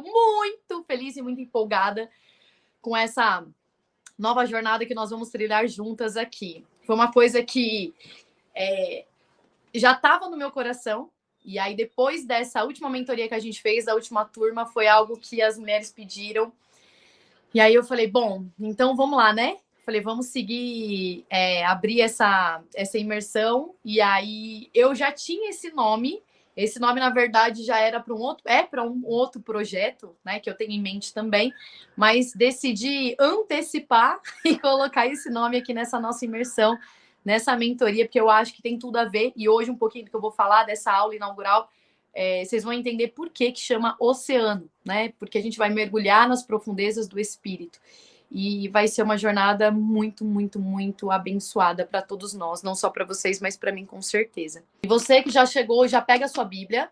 muito feliz e muito empolgada com essa nova jornada que nós vamos trilhar juntas aqui. Foi uma coisa que já estava no meu coração. E aí, depois dessa última mentoria que a gente fez, da última turma, foi algo que as mulheres pediram. E aí eu falei, bom, então vamos lá, né? Falei, vamos seguir, abrir essa imersão. E aí eu já tinha esse nome. Esse nome, na verdade, já era para um outro projeto, né? Que eu tenho em mente também. Mas decidi antecipar e colocar esse nome aqui nessa nossa imersão, nessa mentoria, porque eu acho que tem tudo a ver. E hoje, um pouquinho do que eu vou falar dessa aula inaugural, vocês vão entender por que chama oceano, né? Porque a gente vai mergulhar nas profundezas do espírito. E vai ser uma jornada muito, muito, muito abençoada para todos nós. Não só para vocês, mas para mim, com certeza. E você que já chegou, já pega a sua Bíblia,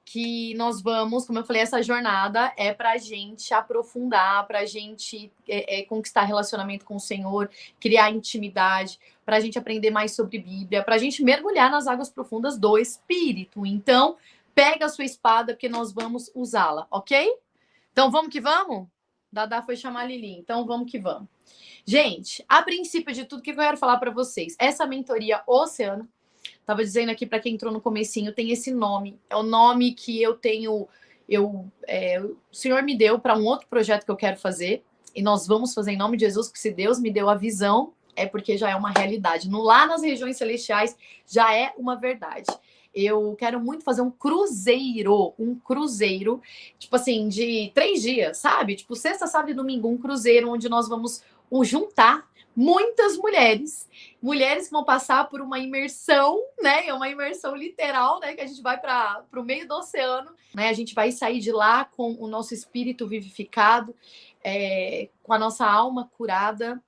que nós vamos, como eu falei, essa jornada é para a gente aprofundar, para a gente conquistar relacionamento com o Senhor, criar intimidade, para a gente aprender mais sobre Bíblia, para a gente mergulhar nas águas profundas do Espírito. Então, pega a sua espada, porque nós vamos usá-la, ok? Então, vamos que vamos? Dadá foi chamar a Lili, então vamos que vamos. Gente, a princípio de tudo, o que eu quero falar para vocês? Essa mentoria Oceano, estava dizendo aqui para quem entrou no comecinho, tem esse nome. É o nome que eu tenho, o Senhor me deu para um outro projeto que eu quero fazer. E nós vamos fazer em nome de Jesus, porque se Deus me deu a visão, é porque já é uma realidade. Lá nas regiões celestiais já é uma verdade. Eu quero muito fazer um cruzeiro, tipo assim, de 3 dias, sabe? Tipo, sexta, sábado e domingo, um cruzeiro onde nós vamos juntar muitas mulheres que vão passar por uma imersão, né? É uma imersão literal, né? Que a gente vai para o meio do oceano, né? A gente vai sair de lá com o nosso espírito vivificado, com a nossa alma curada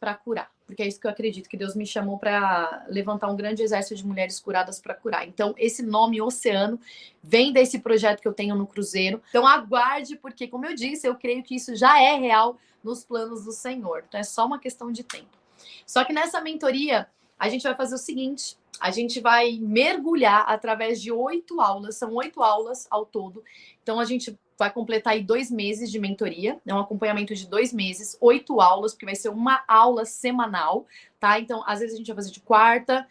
para curar. Porque é isso que eu acredito, que Deus me chamou para levantar um grande exército de mulheres curadas para curar. Então, esse nome Oceano vem desse projeto que eu tenho no Cruzeiro. Então, aguarde, porque, como eu disse, eu creio que isso já é real nos planos do Senhor. Então, é só uma questão de tempo. Só que nessa mentoria, a gente vai fazer o seguinte: a gente vai mergulhar através de 8 aulas, são 8 aulas ao todo. Então, a gente vai completar aí 2 meses de mentoria, é um acompanhamento de 2 meses, 8 aulas, porque vai ser uma aula semanal, tá? Então, às vezes a gente vai fazer de quarta,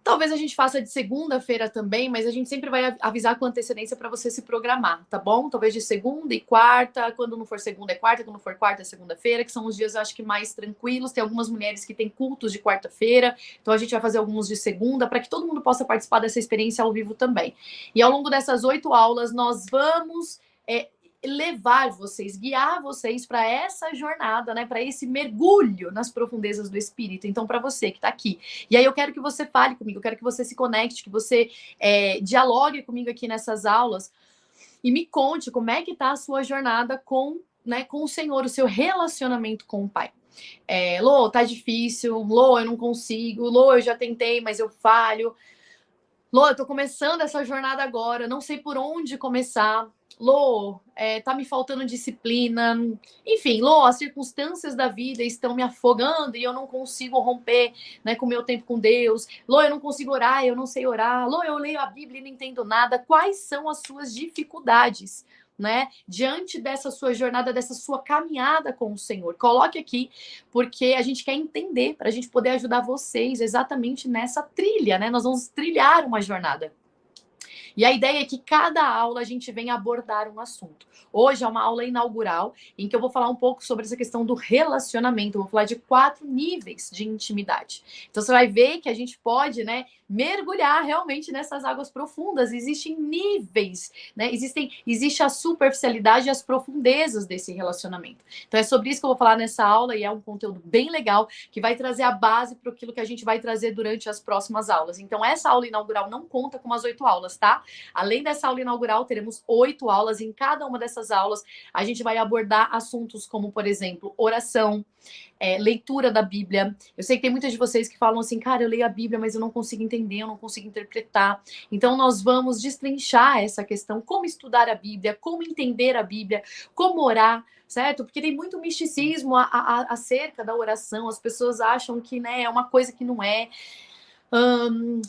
talvez a gente faça de segunda-feira também, mas a gente sempre vai avisar com antecedência para você se programar, tá bom? Talvez de segunda e quarta, quando não for segunda é quarta, quando não for quarta é segunda-feira, que são os dias, eu acho que mais tranquilos. Tem algumas mulheres que têm cultos de quarta-feira, então a gente vai fazer alguns de segunda, para que todo mundo possa participar dessa experiência ao vivo também. E ao longo dessas 8 aulas, nós vamos levar vocês, guiar vocês para essa jornada, né, para esse mergulho nas profundezas do espírito. Então, para você que está aqui, e aí eu quero que você fale comigo, eu quero que você se conecte, que você dialogue comigo aqui nessas aulas e me conte como é que está a sua jornada com o Senhor, o seu relacionamento com o Pai. Lô, tá difícil. Lô, eu não consigo. Lô, eu já tentei, mas eu falho. Lô, eu tô começando essa jornada agora, não sei por onde começar. Lô, tá me faltando disciplina. Enfim, Lô, as circunstâncias da vida estão me afogando e eu não consigo romper, né, com o meu tempo com Deus. Lô, eu não consigo orar, eu não sei orar. Lô, eu leio a Bíblia e não entendo nada. Quais são as suas dificuldades, né, diante dessa sua jornada, dessa sua caminhada com o Senhor? Coloque aqui, porque a gente quer entender, para a gente poder ajudar vocês exatamente nessa trilha, né? Nós vamos trilhar uma jornada. E a ideia é que cada aula a gente venha abordar um assunto. Hoje é uma aula inaugural em que eu vou falar um pouco sobre essa questão do relacionamento. Eu vou falar de 4 níveis de intimidade. Então você vai ver que a gente pode, né, mergulhar realmente nessas águas profundas. Existem níveis, né? Existe a superficialidade e as profundezas desse relacionamento. Então é sobre isso que eu vou falar nessa aula, e é um conteúdo bem legal que vai trazer a base para aquilo que a gente vai trazer durante as próximas aulas. Então essa aula inaugural não conta com as 8 aulas, tá? Além dessa aula inaugural, teremos 8 aulas. Em cada uma dessas aulas, a gente vai abordar assuntos como, por exemplo, oração, leitura da Bíblia. Eu sei que tem muitas de vocês que falam assim, cara, eu leio a Bíblia, mas eu não consigo entender, eu não consigo interpretar. Então, nós vamos destrinchar essa questão, como estudar a Bíblia, como entender a Bíblia, como orar, certo? Porque tem muito misticismo acerca da oração. As pessoas acham que, né, é uma coisa que não é.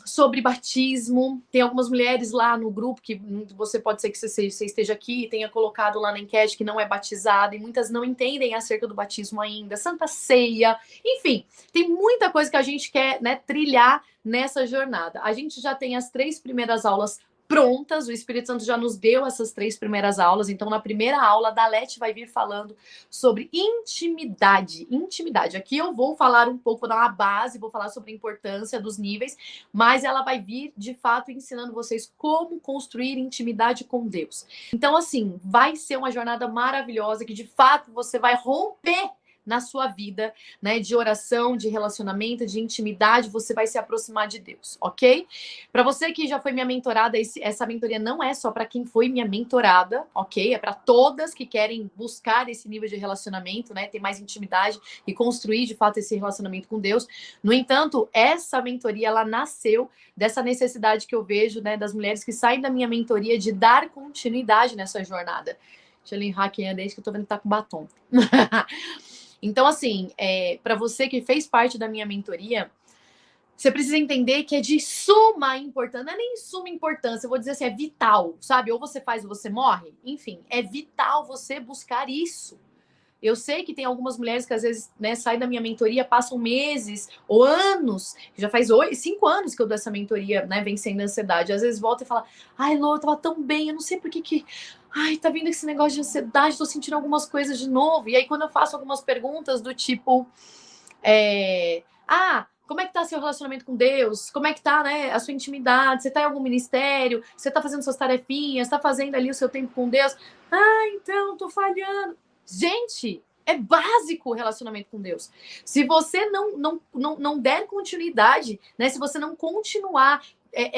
sobre batismo. Tem algumas mulheres lá no grupo que você pode ser que você esteja aqui e tenha colocado lá na enquete que não é batizada, e muitas não entendem acerca do batismo ainda. Santa Ceia, enfim, tem muita coisa que a gente quer, né, trilhar nessa jornada. A gente já tem as 3 primeiras aulas prontas, o Espírito Santo já nos deu essas 3 primeiras aulas. Então, na primeira aula, a Dalete vai vir falando sobre intimidade. Intimidade. Aqui eu vou falar um pouco, vou dar uma base, vou falar sobre a importância dos níveis, mas ela vai vir, de fato, ensinando vocês como construir intimidade com Deus. Então, assim, vai ser uma jornada maravilhosa que, de fato, você vai romper na sua vida, né, de oração, de relacionamento, de intimidade, você vai se aproximar de Deus, ok? Para você que já foi minha mentorada, essa mentoria não é só para quem foi minha mentorada, ok? É para todas que querem buscar esse nível de relacionamento, né, ter mais intimidade e construir, de fato, esse relacionamento com Deus. No entanto, essa mentoria, ela nasceu dessa necessidade que eu vejo, né, das mulheres que saem da minha mentoria de dar continuidade nessa jornada. Deixa eu limpar aqui a dente que eu tô vendo que tá com batom. Então, assim, para você que fez parte da minha mentoria, você precisa entender que é de suma importância, não é nem suma importância, eu vou dizer assim, é vital, sabe? Ou você faz ou você morre. Enfim, é vital você buscar isso. Eu sei que tem algumas mulheres que às vezes, né, saem da minha mentoria, passam meses ou anos, já faz 5 anos que eu dou essa mentoria, né, vencendo a ansiedade. Às vezes volta e fala, ai, Lô, eu tava tão bem, eu não sei por que... Ai, tá vindo esse negócio de ansiedade, tô sentindo algumas coisas de novo. E aí quando eu faço algumas perguntas do tipo, como é que tá seu relacionamento com Deus? Como é que tá, né, a sua intimidade? Você tá em algum ministério? Você tá fazendo suas tarefinhas? Tá fazendo ali o seu tempo com Deus? Ah, então, tô falhando. Gente, é básico o relacionamento com Deus. Se você não der continuidade, né? Se você não continuar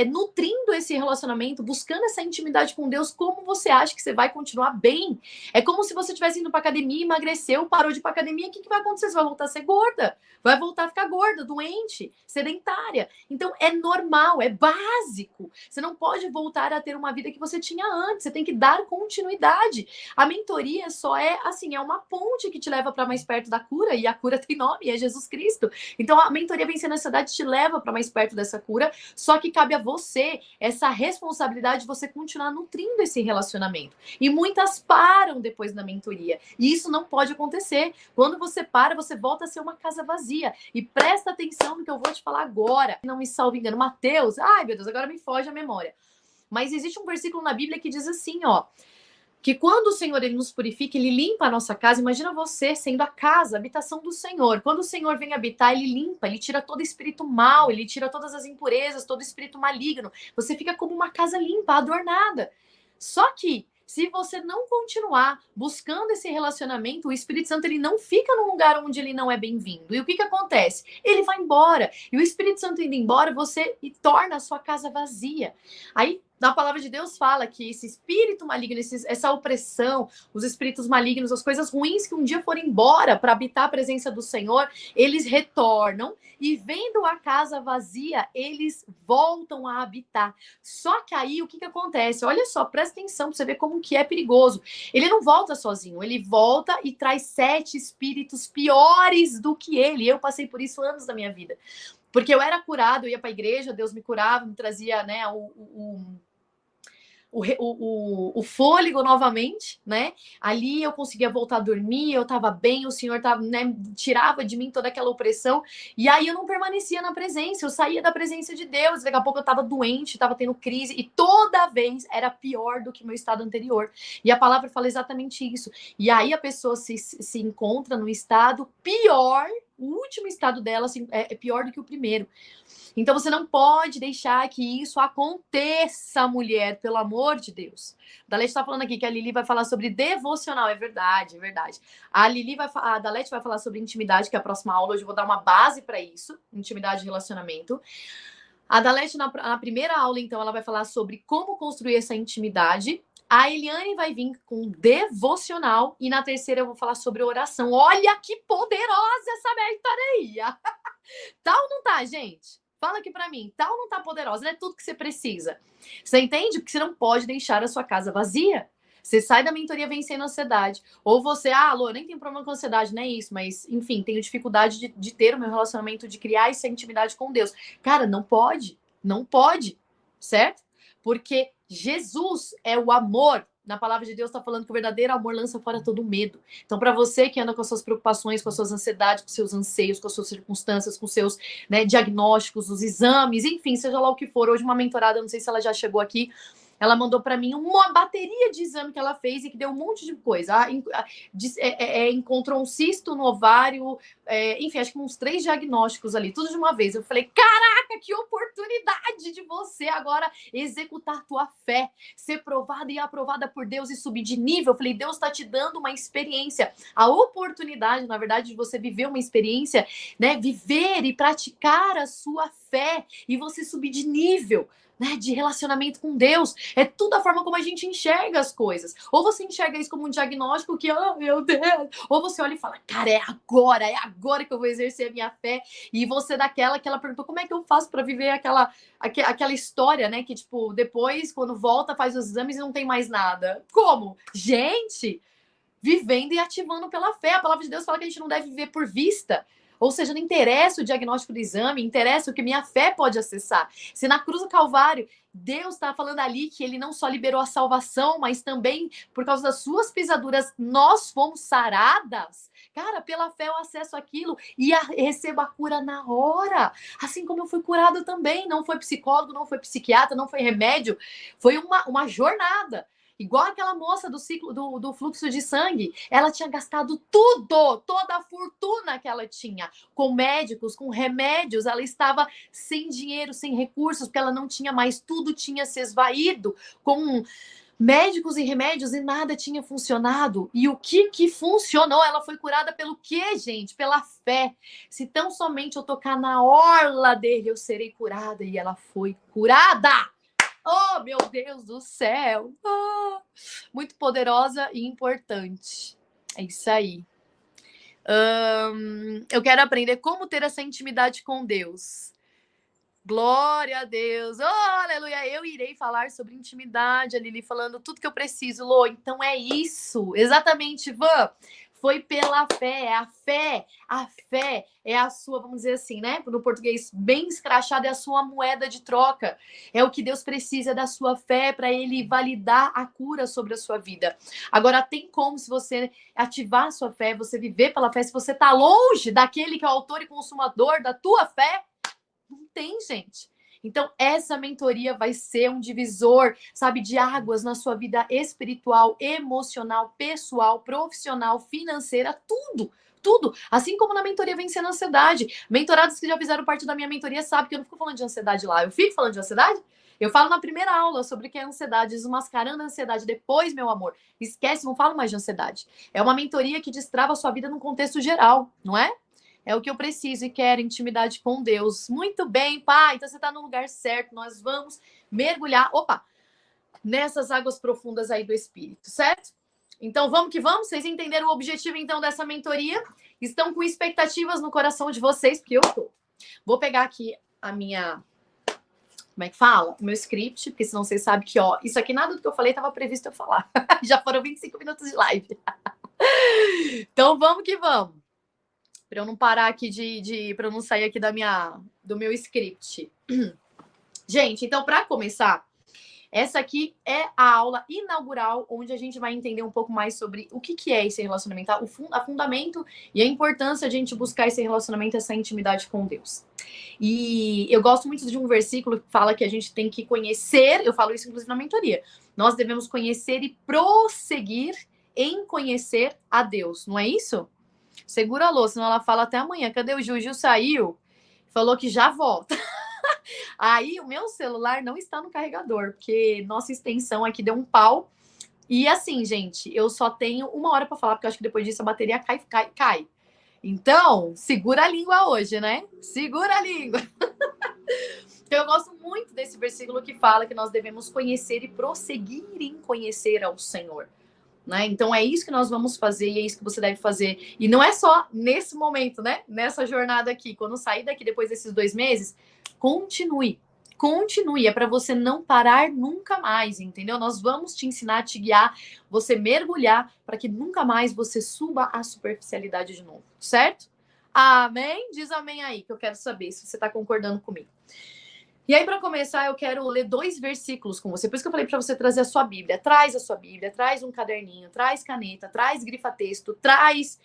nutrindo esse relacionamento, buscando essa intimidade com Deus, como você acha que você vai continuar bem? É como se você estivesse indo para academia, emagreceu, parou de ir para academia, o que vai acontecer? Você vai voltar a ser gorda, vai voltar a ficar gorda, doente, sedentária. Então é normal, é básico. Você não pode voltar a ter uma vida que você tinha antes, você tem que dar continuidade. A mentoria só é assim, é uma ponte que te leva para mais perto da cura, e a cura tem nome, é Jesus Cristo. Então a mentoria Vencendo a Ansiedade te leva para mais perto dessa cura, só que cabe a você essa responsabilidade de você continuar nutrindo esse relacionamento. E muitas param depois da mentoria. E isso não pode acontecer. Quando você para, você volta a ser uma casa vazia. E presta atenção no que eu vou te falar agora. Não me salve engano, Mateus. Ai, meu Deus, agora me foge a memória. Mas existe um versículo na Bíblia que diz assim, ó, que quando o Senhor ele nos purifica, ele limpa a nossa casa. Imagina você sendo a casa, a habitação do Senhor. Quando o Senhor vem habitar, ele limpa, ele tira todo espírito mal, ele tira todas as impurezas, todo espírito maligno. Você fica como uma casa limpa, adornada. Só que se você não continuar buscando esse relacionamento, o Espírito Santo ele não fica num lugar onde ele não é bem-vindo. E o que acontece? Ele vai embora. E o Espírito Santo indo embora, você torna a sua casa vazia. Aí na palavra de Deus fala que esse espírito maligno, essa opressão, os espíritos malignos, as coisas ruins que um dia forem embora para habitar a presença do Senhor, eles retornam e vendo a casa vazia, eles voltam a habitar. Só que aí o que acontece? Olha só, presta atenção para você ver como que é perigoso. Ele não volta sozinho, ele volta e traz 7 espíritos piores do que ele. Eu passei por isso anos da minha vida. Porque eu era curado, eu ia para a igreja, Deus me curava, me trazia, né, o fôlego novamente, né? Ali eu conseguia voltar a dormir, eu estava bem, o Senhor tava, né, tirava de mim toda aquela opressão, e aí eu não permanecia na presença, eu saía da presença de Deus, daqui a pouco eu estava doente, estava tendo crise, e toda vez era pior do que o meu estado anterior. E a palavra fala exatamente isso. E aí a pessoa se encontra no estado pior, o último estado dela assim, é pior do que o primeiro. Então você não pode deixar que isso aconteça, mulher, pelo amor de Deus. Dalete está falando aqui que a Lili vai falar sobre devocional, é verdade, é verdade. A Dalete vai falar sobre intimidade, que é a próxima aula, hoje eu vou dar uma base para isso, intimidade e relacionamento. A Dalete, na primeira aula, então, ela vai falar sobre como construir essa intimidade. A Eliane vai vir com devocional. E na terceira eu vou falar sobre oração. Olha que poderosa essa mentoria! Tá ou não tá, gente? Fala aqui pra mim, tá ou não tá poderosa? Não é tudo que você precisa. Você entende? Porque você não pode deixar a sua casa vazia. Você sai da mentoria vencendo a ansiedade. Ou você, Lô, eu nem tenho problema com ansiedade, não é isso. Mas, enfim, tenho dificuldade de ter o meu relacionamento, de criar essa intimidade com Deus. Cara, não pode. Não pode. Certo? Porque Jesus é o amor. Na palavra de Deus está falando que o verdadeiro amor lança fora todo medo. Então, para você que anda com as suas preocupações, com as suas ansiedades, com os seus anseios, com as suas circunstâncias, com os seus diagnósticos, os exames, enfim, seja lá o que for. Hoje uma mentorada, não sei se ela já chegou aqui, ela mandou para mim uma bateria de exame que ela fez e que deu um monte de coisa. Encontrou um cisto no ovário, enfim, acho que uns 3 diagnósticos ali, tudo de uma vez. Eu falei, caraca, que oportunidade de você agora executar tua fé, ser provada e aprovada por Deus e subir de nível. Eu falei, Deus está te dando uma experiência, a oportunidade, na verdade, de você viver uma experiência, né? Viver e praticar a sua fé e você subir de nível, né, de relacionamento com Deus. É tudo a forma como a gente enxerga as coisas. Ou você enxerga isso como um diagnóstico que, meu Deus, ou você olha e fala, cara, é agora que eu vou exercer a minha fé. E você daquela que ela perguntou, como é que eu faço para viver aquela história, né, que tipo, depois, quando volta, faz os exames e não tem mais nada. Como? Gente, vivendo e ativando pela fé. A palavra de Deus fala que a gente não deve viver por vista. Ou seja, não interessa o diagnóstico do exame, interessa o que minha fé pode acessar. Se na cruz do Calvário, Deus está falando ali que ele não só liberou a salvação, mas também, por causa das suas pisaduras, nós fomos saradas. Cara, pela fé eu acesso aquilo e recebo a cura na hora. Assim como eu fui curada também. Não foi psicólogo, não foi psiquiatra, não foi remédio. Foi uma jornada. Igual aquela moça do ciclo do fluxo de sangue, ela tinha gastado tudo, toda a fortuna que ela tinha, com médicos, com remédios, ela estava sem dinheiro, sem recursos, porque ela não tinha mais, tudo tinha se esvaído, com médicos e remédios e nada tinha funcionado. E o que funcionou? Ela foi curada pelo quê, gente? Pela fé. Se tão somente eu tocar na orla dele, eu serei curada. E ela foi curada. Oh, meu Deus do céu! Muito poderosa e importante. É isso aí. Eu quero aprender como ter essa intimidade com Deus. Glória a Deus. Oh, aleluia. Eu irei falar sobre intimidade, a Lili falando tudo que eu preciso, Lô. Então é isso. Exatamente, Van. Foi pela fé. A fé é a sua, vamos dizer assim, né? No português bem escrachado, é a sua moeda de troca. É o que Deus precisa da sua fé para ele validar a cura sobre a sua vida. Agora, tem como, se você ativar a sua fé, você viver pela fé, se você está longe daquele que é o autor e consumador da tua fé, não tem, gente. Então, essa mentoria vai ser um divisor, sabe, de águas na sua vida espiritual, emocional, pessoal, profissional, financeira, tudo. Tudo. Assim como na mentoria Vencendo a Ansiedade. Mentorados que já fizeram parte da minha mentoria sabem que eu não fico falando de ansiedade lá. Eu fico falando de ansiedade? Eu falo na primeira aula sobre o que é ansiedade, desmascarando a ansiedade. Depois, meu amor, esquece, não falo mais de ansiedade. É uma mentoria que destrava a sua vida num contexto geral, não é? É o que eu preciso e quero, intimidade com Deus. Muito bem, pai. Então você está no lugar certo. Nós vamos mergulhar, nessas águas profundas aí do Espírito, certo? Então vamos que vamos. Vocês entenderam o objetivo, então, dessa mentoria? Estão com expectativas no coração de vocês? Porque eu tô. Vou pegar aqui a minha... Como é que fala? O meu script, porque senão vocês sabem que, isso aqui nada do que eu falei estava previsto eu falar. Já foram 25 minutos de live. Então vamos que vamos. Para eu não parar aqui para eu não sair aqui do meu script. Gente, então para começar, essa aqui é a aula inaugural, onde a gente vai entender um pouco mais sobre o que é esse relacionamento, o fundamento e a importância de a gente buscar esse relacionamento, essa intimidade com Deus. E eu gosto muito de um versículo que fala que a gente tem que conhecer, eu falo isso inclusive na mentoria, nós devemos conhecer e prosseguir em conhecer a Deus, não é isso? Segura a louça, senão ela fala até amanhã. Cadê o Gil? O Gil saiu, falou que já volta. Aí o meu celular não está no carregador, porque nossa extensão aqui deu um pau. E assim, gente, eu só tenho 1 hora para falar, porque eu acho que depois disso a bateria cai. Então, segura a língua hoje, né? Segura a língua. Então, eu gosto muito desse versículo que fala que nós devemos conhecer e prosseguir em conhecer ao Senhor. Né? Então é isso que nós vamos fazer e é isso que você deve fazer. E não é só nesse momento, né? Nessa jornada aqui. Quando sair daqui depois desses 2 meses, continue. continue, é para você não parar nunca mais, entendeu? Nós vamos te ensinar, te guiar, você mergulhar para que nunca mais você suba à superficialidade de novo, certo? Amém? Diz amém aí, que eu quero saber se você está concordando comigo. E aí, para começar, eu quero ler 2 versículos com você. Por isso que eu falei para você trazer a sua Bíblia. Traz a sua Bíblia, traz um caderninho, traz caneta, traz grifa-texto, traz...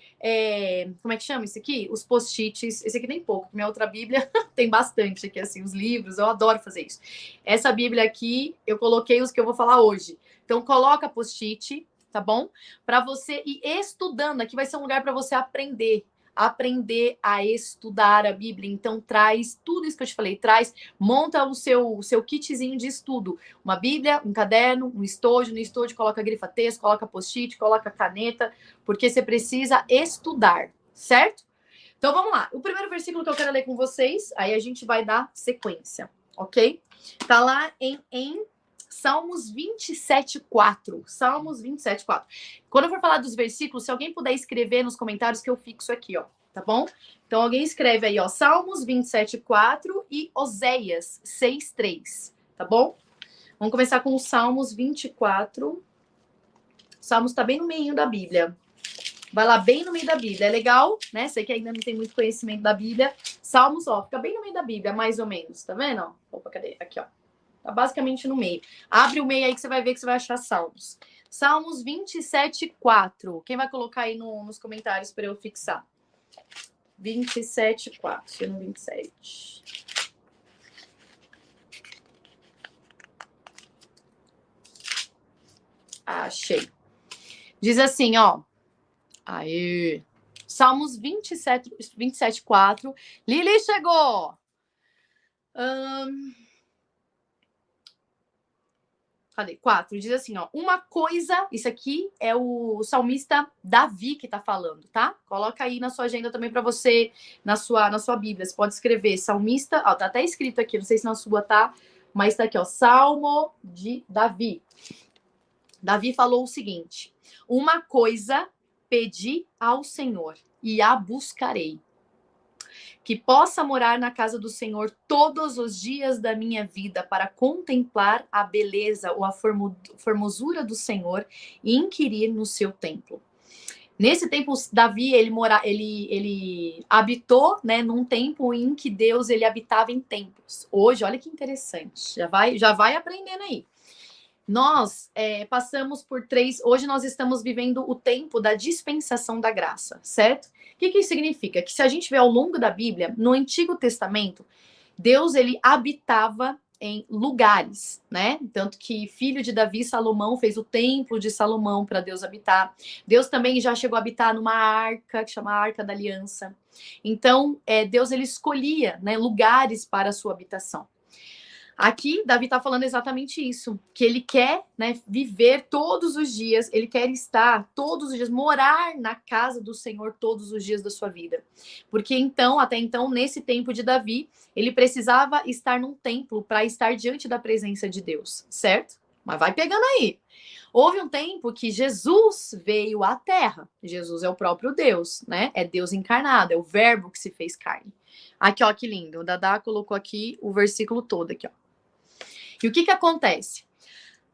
como é que chama isso aqui? Os post-its. Esse aqui tem pouco. Minha outra Bíblia tem bastante aqui, assim, os livros. Eu adoro fazer isso. Essa Bíblia aqui, eu coloquei os que eu vou falar hoje. Então, coloca post-it, tá bom? Para você ir estudando. Aqui vai ser um lugar para você aprender a estudar a Bíblia. Então, traz tudo isso que eu te falei. Monta o seu kitzinho de estudo. Uma Bíblia, um caderno, um estojo. No estojo, coloca grifa-texto, coloca post-it, coloca caneta, porque você precisa estudar, certo? Então, vamos lá. O primeiro versículo que eu quero ler com vocês, aí a gente vai dar sequência, ok? Tá lá em Salmos 27:4. Salmos 27:4. Quando eu for falar dos versículos, se alguém puder escrever nos comentários que eu fixo aqui, ó, tá bom? Então alguém escreve aí, ó, Salmos 27:4 e Oséias 6:3, tá bom? Vamos começar com o Salmos 24. Salmos tá bem no meio da Bíblia. Vai lá bem no meio da Bíblia. É legal, né? Você que ainda não tem muito conhecimento da Bíblia. Salmos, ó, fica bem no meio da Bíblia, mais ou menos. Tá vendo? Opa, cadê? Aqui, ó. Tá basicamente no meio. Abre o meio aí que você vai ver que você vai achar Salmos. Salmos 27:4. Quem vai colocar aí nos comentários para eu fixar? 27:4. Deixa eu no 27. Achei. Diz assim, ó. Aí. Salmos 27:4. Lili chegou! Cadê? 4. Diz assim, ó. Uma coisa... Isso aqui é o salmista Davi que tá falando, tá? Coloca aí na sua agenda também para você, na sua Bíblia. Você pode escrever salmista... Ó, tá até escrito aqui, não sei se na sua tá, mas tá aqui, ó. Salmo de Davi. Davi falou o seguinte: uma coisa pedi ao Senhor e a buscarei, que possa morar na casa do Senhor todos os dias da minha vida, para contemplar a beleza ou a formosura do Senhor e inquirir no seu templo. Nesse tempo, Davi, ele habitou, né, num tempo em que Deus ele habitava em templos. Hoje, olha que interessante, já vai aprendendo aí. Nós passamos por 3... Hoje nós estamos vivendo o tempo da dispensação da graça, certo? O que isso significa? Que se a gente vê ao longo da Bíblia, no Antigo Testamento, Deus ele habitava em lugares, né? Tanto que filho de Davi, Salomão, fez o templo de Salomão para Deus habitar. Deus também já chegou a habitar numa arca, que chama a Arca da Aliança. Então, Deus ele escolhia, né, lugares para a sua habitação. Aqui, Davi está falando exatamente isso, que ele quer, né, viver todos os dias, ele quer estar todos os dias, morar na casa do Senhor todos os dias da sua vida. Porque então, até então, nesse tempo de Davi, ele precisava estar num templo para estar diante da presença de Deus, certo? Mas vai pegando aí. Houve um tempo que Jesus veio à Terra. Jesus é o próprio Deus, né? É Deus encarnado, é o verbo que se fez carne. Aqui, ó, que lindo. O Dadá colocou aqui o versículo todo aqui, ó. E o que acontece?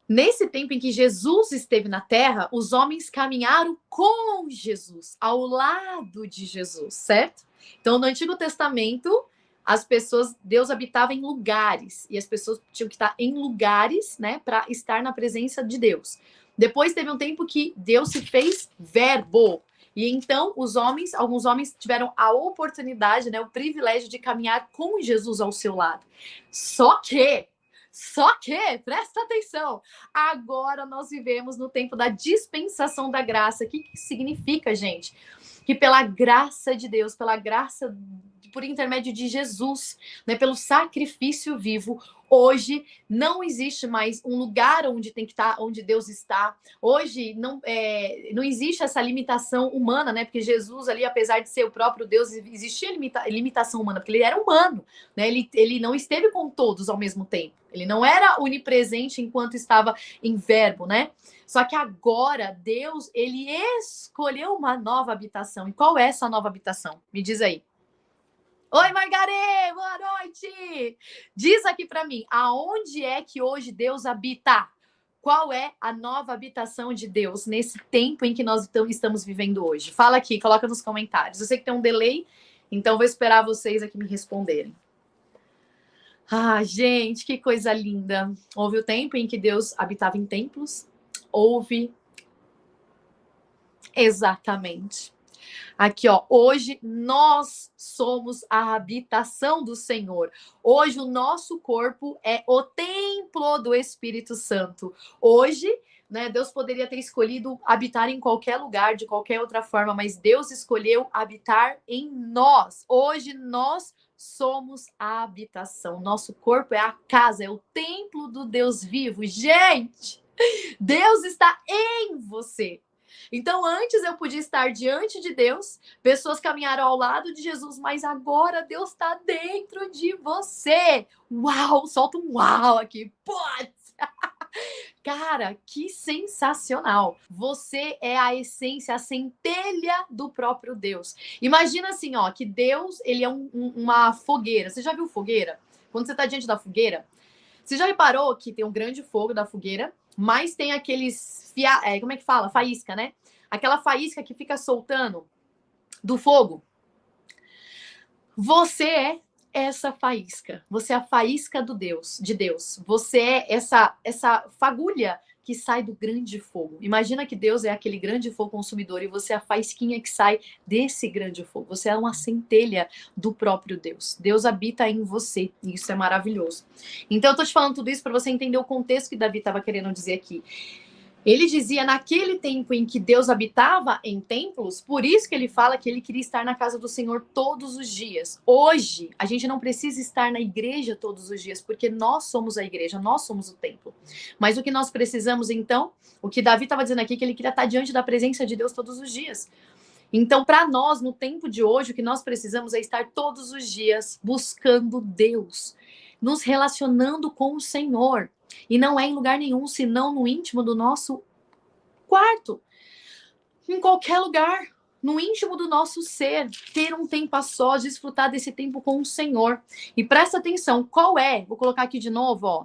Nesse tempo em que Jesus esteve na Terra, os homens caminharam com Jesus, ao lado de Jesus, certo? Então, no Antigo Testamento, as pessoas, Deus habitava em lugares, e as pessoas tinham que estar em lugares, né, para estar na presença de Deus. Depois teve um tempo que Deus se fez verbo, e então alguns homens tiveram a oportunidade, né, o privilégio de caminhar com Jesus ao seu lado. Só que, presta atenção, agora nós vivemos no tempo da dispensação da graça. O que significa, gente? Que pela graça de Deus, pela graça, por intermédio de Jesus, né, pelo sacrifício vivo, hoje não existe mais um lugar onde tem que estar, onde Deus está. Hoje não existe essa limitação humana, né? Porque Jesus ali, apesar de ser o próprio Deus, existia limitação humana, porque ele era humano, né? Ele não esteve com todos ao mesmo tempo. Ele não era onipresente enquanto estava em verbo, né? Só que agora Deus, ele escolheu uma nova habitação. E qual é essa nova habitação? Me diz aí. Oi, Margarê, boa noite! Diz aqui para mim, aonde é que hoje Deus habita? Qual é a nova habitação de Deus nesse tempo em que nós estamos vivendo hoje? Fala aqui, coloca nos comentários. Eu sei que tem um delay, então vou esperar vocês aqui me responderem. Ah, gente, que coisa linda. Houve o tempo em que Deus habitava em templos? Houve. Exatamente. Aqui, ó, hoje nós somos a habitação do Senhor. Hoje o nosso corpo é o templo do Espírito Santo. Hoje, né, Deus poderia ter escolhido habitar em qualquer lugar, de qualquer outra forma, mas Deus escolheu habitar em nós. Hoje nós somos a habitação. Nosso corpo é a casa, é o templo do Deus vivo. Gente, Deus está em você. Então, antes eu podia estar diante de Deus, pessoas caminharam ao lado de Jesus, mas agora Deus está dentro de você. Uau! Solta um uau aqui. Putz! Cara, que sensacional! Você é a essência, a centelha do próprio Deus. Imagina assim, ó, que Deus, ele é uma fogueira. Você já viu fogueira? Quando você está diante da fogueira, você já reparou que tem um grande fogo da fogueira, mas tem aqueles como é que fala? Faísca, né? Aquela faísca que fica soltando do fogo. Você é essa faísca. Você é a faísca de Deus. Você é essa fagulha que sai do grande fogo. Imagina que Deus é aquele grande fogo consumidor e você é a faísquinha que sai desse grande fogo. Você é uma centelha do próprio Deus. Deus habita em você e isso é maravilhoso. Então eu tô te falando tudo isso para você entender o contexto que Davi estava querendo dizer aqui. Ele dizia naquele tempo em que Deus habitava em templos, por isso que ele fala que ele queria estar na casa do Senhor todos os dias. Hoje, a gente não precisa estar na igreja todos os dias, porque nós somos a igreja, nós somos o templo. Mas o que nós precisamos, então, o que Davi estava dizendo aqui, que ele queria estar diante da presença de Deus todos os dias. Então, para nós, no tempo de hoje, o que nós precisamos é estar todos os dias buscando Deus, nos relacionando com o Senhor. E não é em lugar nenhum, senão no íntimo do nosso quarto. Em qualquer lugar, no íntimo do nosso ser, ter um tempo a sós, desfrutar desse tempo com o Senhor. E presta atenção, qual é, vou colocar aqui de novo, ó.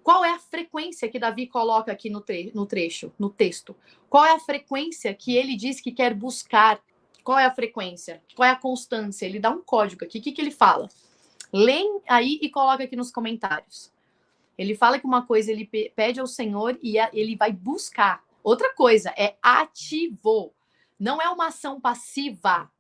Qual é a frequência que Davi coloca aqui no trecho, no texto? Qual é a frequência que ele diz que quer buscar? Qual é a frequência? Qual é a constância? Ele dá um código aqui. O que ele fala? Lêem aí e coloca aqui nos comentários. Ele fala que uma coisa ele pede ao Senhor e ele vai buscar. Outra coisa é ativo. Não é uma ação passiva.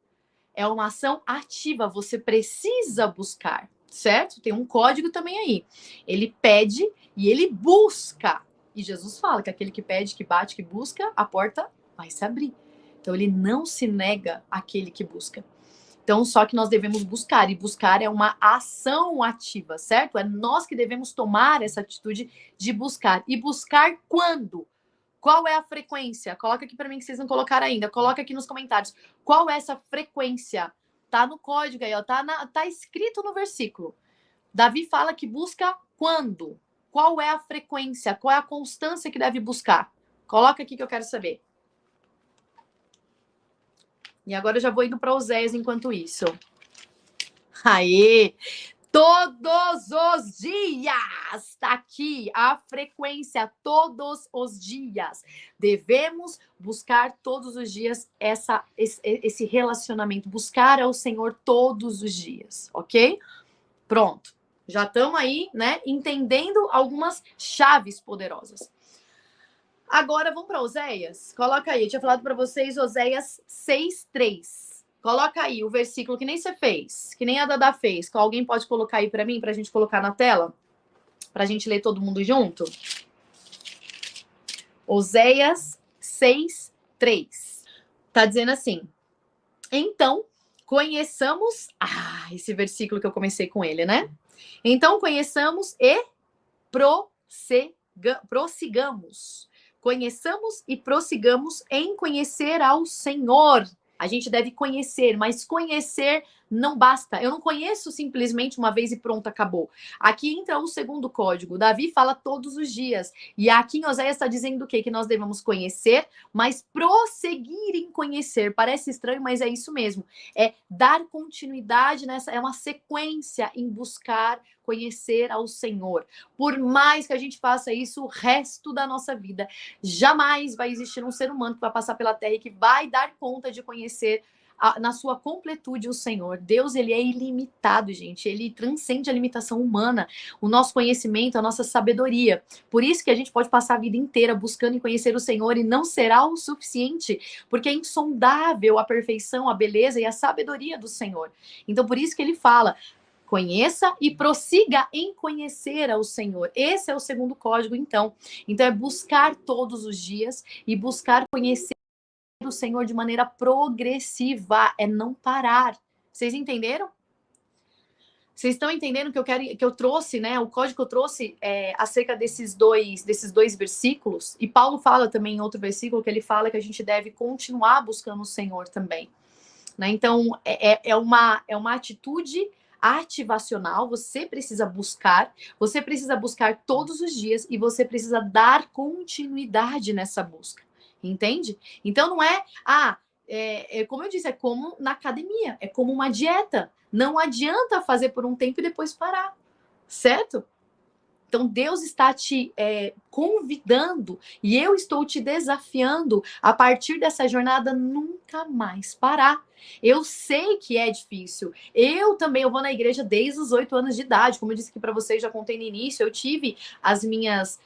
É uma ação ativa. Você precisa buscar, certo? Tem um código também aí. Ele pede e ele busca. E Jesus fala que aquele que pede, que bate, que busca, a porta vai se abrir. Então ele não se nega àquele que busca. Então, só que nós devemos buscar, e buscar é uma ação ativa, certo? É nós que devemos tomar essa atitude de buscar. E buscar quando? Qual é a frequência? Coloca aqui para mim que vocês não colocaram ainda. Coloca aqui nos comentários. Qual é essa frequência? Tá no código aí, ó. Tá escrito no versículo. Davi fala que busca quando? Qual é a frequência? Qual é a constância que deve buscar? Coloca aqui que eu quero saber. E agora eu já vou indo para Oséias enquanto isso. Aê! Todos os dias! Tá aqui a frequência, todos os dias. Devemos buscar todos os dias esse relacionamento, buscar ao Senhor todos os dias, ok? Pronto. Já estamos aí, né, entendendo algumas chaves poderosas. Agora vamos para Oséias. Coloca aí, eu tinha falado para vocês Oséias 6:3. Coloca aí o versículo que nem você fez, que nem a Dada fez. Alguém pode colocar aí para mim, para a gente colocar na tela? Para a gente ler todo mundo junto? Oséias 6:3. Tá dizendo assim: então, conheçamos... esse versículo que eu comecei com ele, né? Então, conheçamos e prossigamos. Conheçamos e prossigamos em conhecer ao Senhor. A gente deve conhecer, mas conhecer não basta. Eu não conheço simplesmente uma vez e pronto, acabou. Aqui entra o segundo código. Davi fala todos os dias. E aqui em Oséias está dizendo o quê? Que nós devemos conhecer, mas prosseguir em conhecer. Parece estranho, mas é isso mesmo. É dar continuidade nessa, é uma sequência em buscar conhecer ao Senhor. Por mais que a gente faça isso o resto da nossa vida, jamais vai existir um ser humano que vai passar pela terra e que vai dar conta de conhecer na sua completude o Senhor. Deus, ele é ilimitado, gente. Ele transcende a limitação humana, o nosso conhecimento, a nossa sabedoria. Por isso que a gente pode passar a vida inteira buscando e conhecer o Senhor e não será o suficiente, porque é insondável a perfeição, a beleza e a sabedoria do Senhor. Então, por isso que ele fala: conheça e prossiga em conhecer ao Senhor. Esse é o segundo código, então. Então, é buscar todos os dias e buscar conhecer o Senhor de maneira progressiva, é não parar. Vocês entenderam? Vocês estão entendendo que eu trouxe, né? O código que eu trouxe acerca desses dois versículos. E Paulo fala também em outro versículo que ele fala que a gente deve continuar buscando o Senhor também, né? Então é uma atitude ativacional. Você precisa buscar todos os dias e você precisa dar continuidade nessa busca. Entende? Então não é, como eu disse, é como na academia, é como uma dieta. Não adianta fazer por um tempo e depois parar, certo? Então Deus está te convidando e eu estou te desafiando a partir dessa jornada nunca mais parar. Eu sei que é difícil. Eu vou na igreja desde os 8 anos de idade. Como eu disse aqui para vocês, já contei no início, eu tive as minhas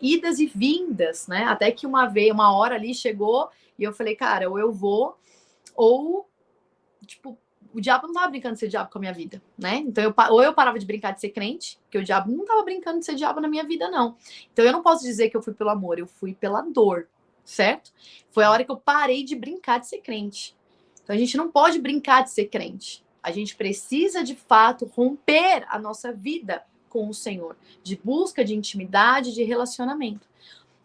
idas e vindas, né? Até que uma hora ali chegou e eu falei, cara, ou eu vou, ou tipo, o diabo não tava brincando de ser diabo com a minha vida, né? Então, ou eu parava de brincar de ser crente, porque o diabo não tava brincando de ser diabo na minha vida, não. Então, eu não posso dizer que eu fui pelo amor, eu fui pela dor, certo? Foi a hora que eu parei de brincar de ser crente. Então, a gente não pode brincar de ser crente. A gente precisa, de fato, romper a nossa vida com o Senhor, de busca de intimidade, de relacionamento.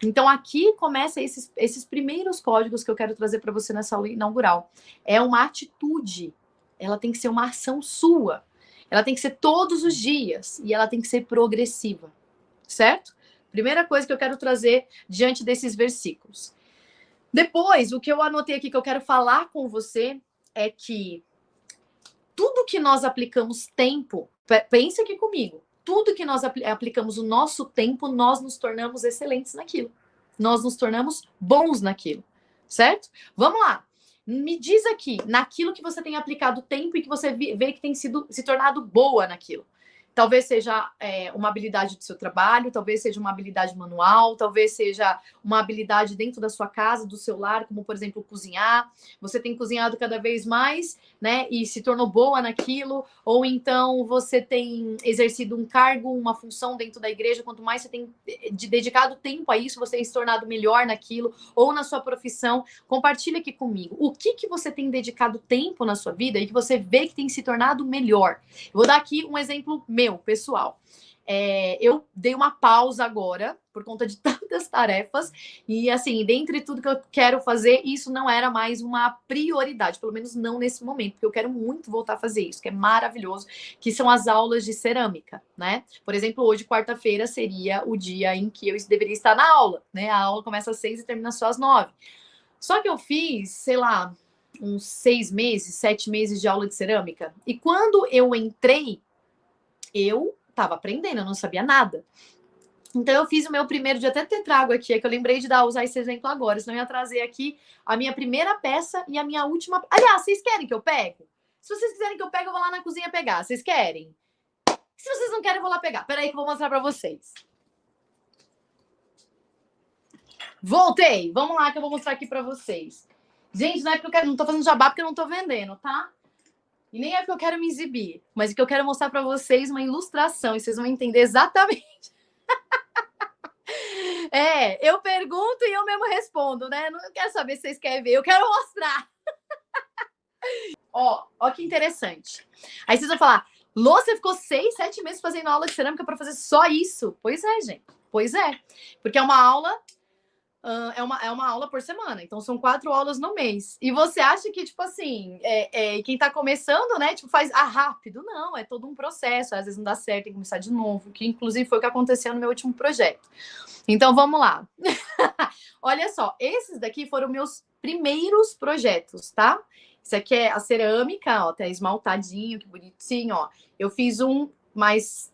Então, aqui começa esses primeiros códigos que eu quero trazer para você nessa aula inaugural. É uma atitude. Ela tem que ser uma ação sua. Ela tem que ser todos os dias. E ela tem que ser progressiva. Certo? Primeira coisa que eu quero trazer diante desses versículos. Depois, o que eu anotei aqui que eu quero falar com você é que tudo que nós aplicamos tempo, pensa aqui comigo, tudo que nós aplicamos o nosso tempo, nós nos tornamos excelentes naquilo. Nós nos tornamos bons naquilo. Certo? Vamos lá. Me diz aqui, naquilo que você tem aplicado tempo e que você vê que tem se tornado boa naquilo. Talvez seja uma habilidade do seu trabalho, talvez seja uma habilidade manual, talvez seja uma habilidade dentro da sua casa, do seu lar, como, por exemplo, cozinhar. Você tem cozinhado cada vez mais, né? E se tornou boa naquilo. Ou então você tem exercido um cargo, uma função dentro da igreja. Quanto mais você tem dedicado tempo a isso, você tem se tornado melhor naquilo. Ou na sua profissão. Compartilha aqui comigo. O que você tem dedicado tempo na sua vida e que você vê que tem se tornado melhor? Eu vou dar aqui um exemplo meu, pessoal. Eu dei uma pausa agora por conta de tantas tarefas e, assim, dentre tudo que eu quero fazer, isso não era mais uma prioridade, pelo menos não nesse momento, porque eu quero muito voltar a fazer isso, que é maravilhoso, que são as aulas de cerâmica, né? Por exemplo, hoje, quarta-feira, seria o dia em que eu deveria estar na aula, né? A aula começa às 6 e termina só às 9. Só que eu fiz, sei lá, uns 6 meses, 7 meses de aula de cerâmica, e quando eu entrei, eu estava aprendendo, eu não sabia nada. Então, eu fiz o meu primeiro, de até ter trago aqui, é que eu lembrei de usar esse exemplo agora, senão eu ia trazer aqui a minha primeira peça e a minha última. Aliás, vocês querem que eu pegue? Se vocês quiserem que eu pegue, eu vou lá na cozinha pegar. Vocês querem? Se vocês não querem, eu vou lá pegar. Peraí que eu vou mostrar pra vocês. Voltei! Vamos lá que eu vou mostrar aqui pra vocês. Gente, não é porque eu não tô fazendo jabá porque eu não tô vendendo, tá? E nem é porque eu quero me exibir, mas é que eu quero mostrar para vocês uma ilustração e vocês vão entender exatamente. Eu pergunto e eu mesmo respondo, né? Não quero saber se vocês querem ver, eu quero mostrar. Ó que interessante. Aí vocês vão falar, Lô, você ficou 6, 7 meses fazendo aula de cerâmica para fazer só isso? Pois é, gente. Pois é. Porque é uma aula é uma aula por semana, então são 4 aulas no mês. E você acha que, tipo assim, quem tá começando, né, tipo, faz rápido? Não, é todo um processo, às vezes não dá certo, tem que começar de novo, que inclusive foi o que aconteceu no meu último projeto. Então vamos lá. Olha só, esses daqui foram meus primeiros projetos, tá? Isso aqui é a cerâmica, ó, tá esmaltadinho, que bonitinho, ó. Eu fiz um mais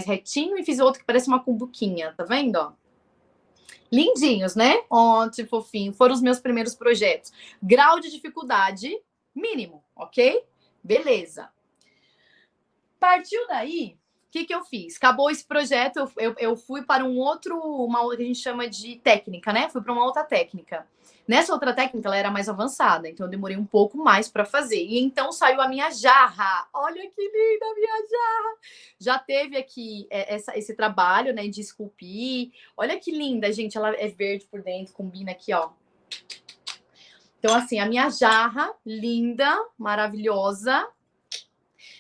retinho e fiz outro que parece uma cumbuquinha, tá vendo, ó? Lindinhos, né? Ótimo, fofinho. Foram os meus primeiros projetos. Grau de dificuldade mínimo, ok? Beleza. Partiu daí, o que eu fiz? Acabou esse projeto, eu fui para uma outra que a gente chama de técnica, né? Fui para uma outra técnica. Nessa outra técnica, ela era mais avançada, então eu demorei um pouco mais para fazer. E então saiu a minha jarra. Olha que linda a minha jarra! Já teve aqui esse trabalho, né, de esculpir. Olha que linda, gente. Ela é verde por dentro, combina aqui, ó. Então, assim, a minha jarra, linda, maravilhosa.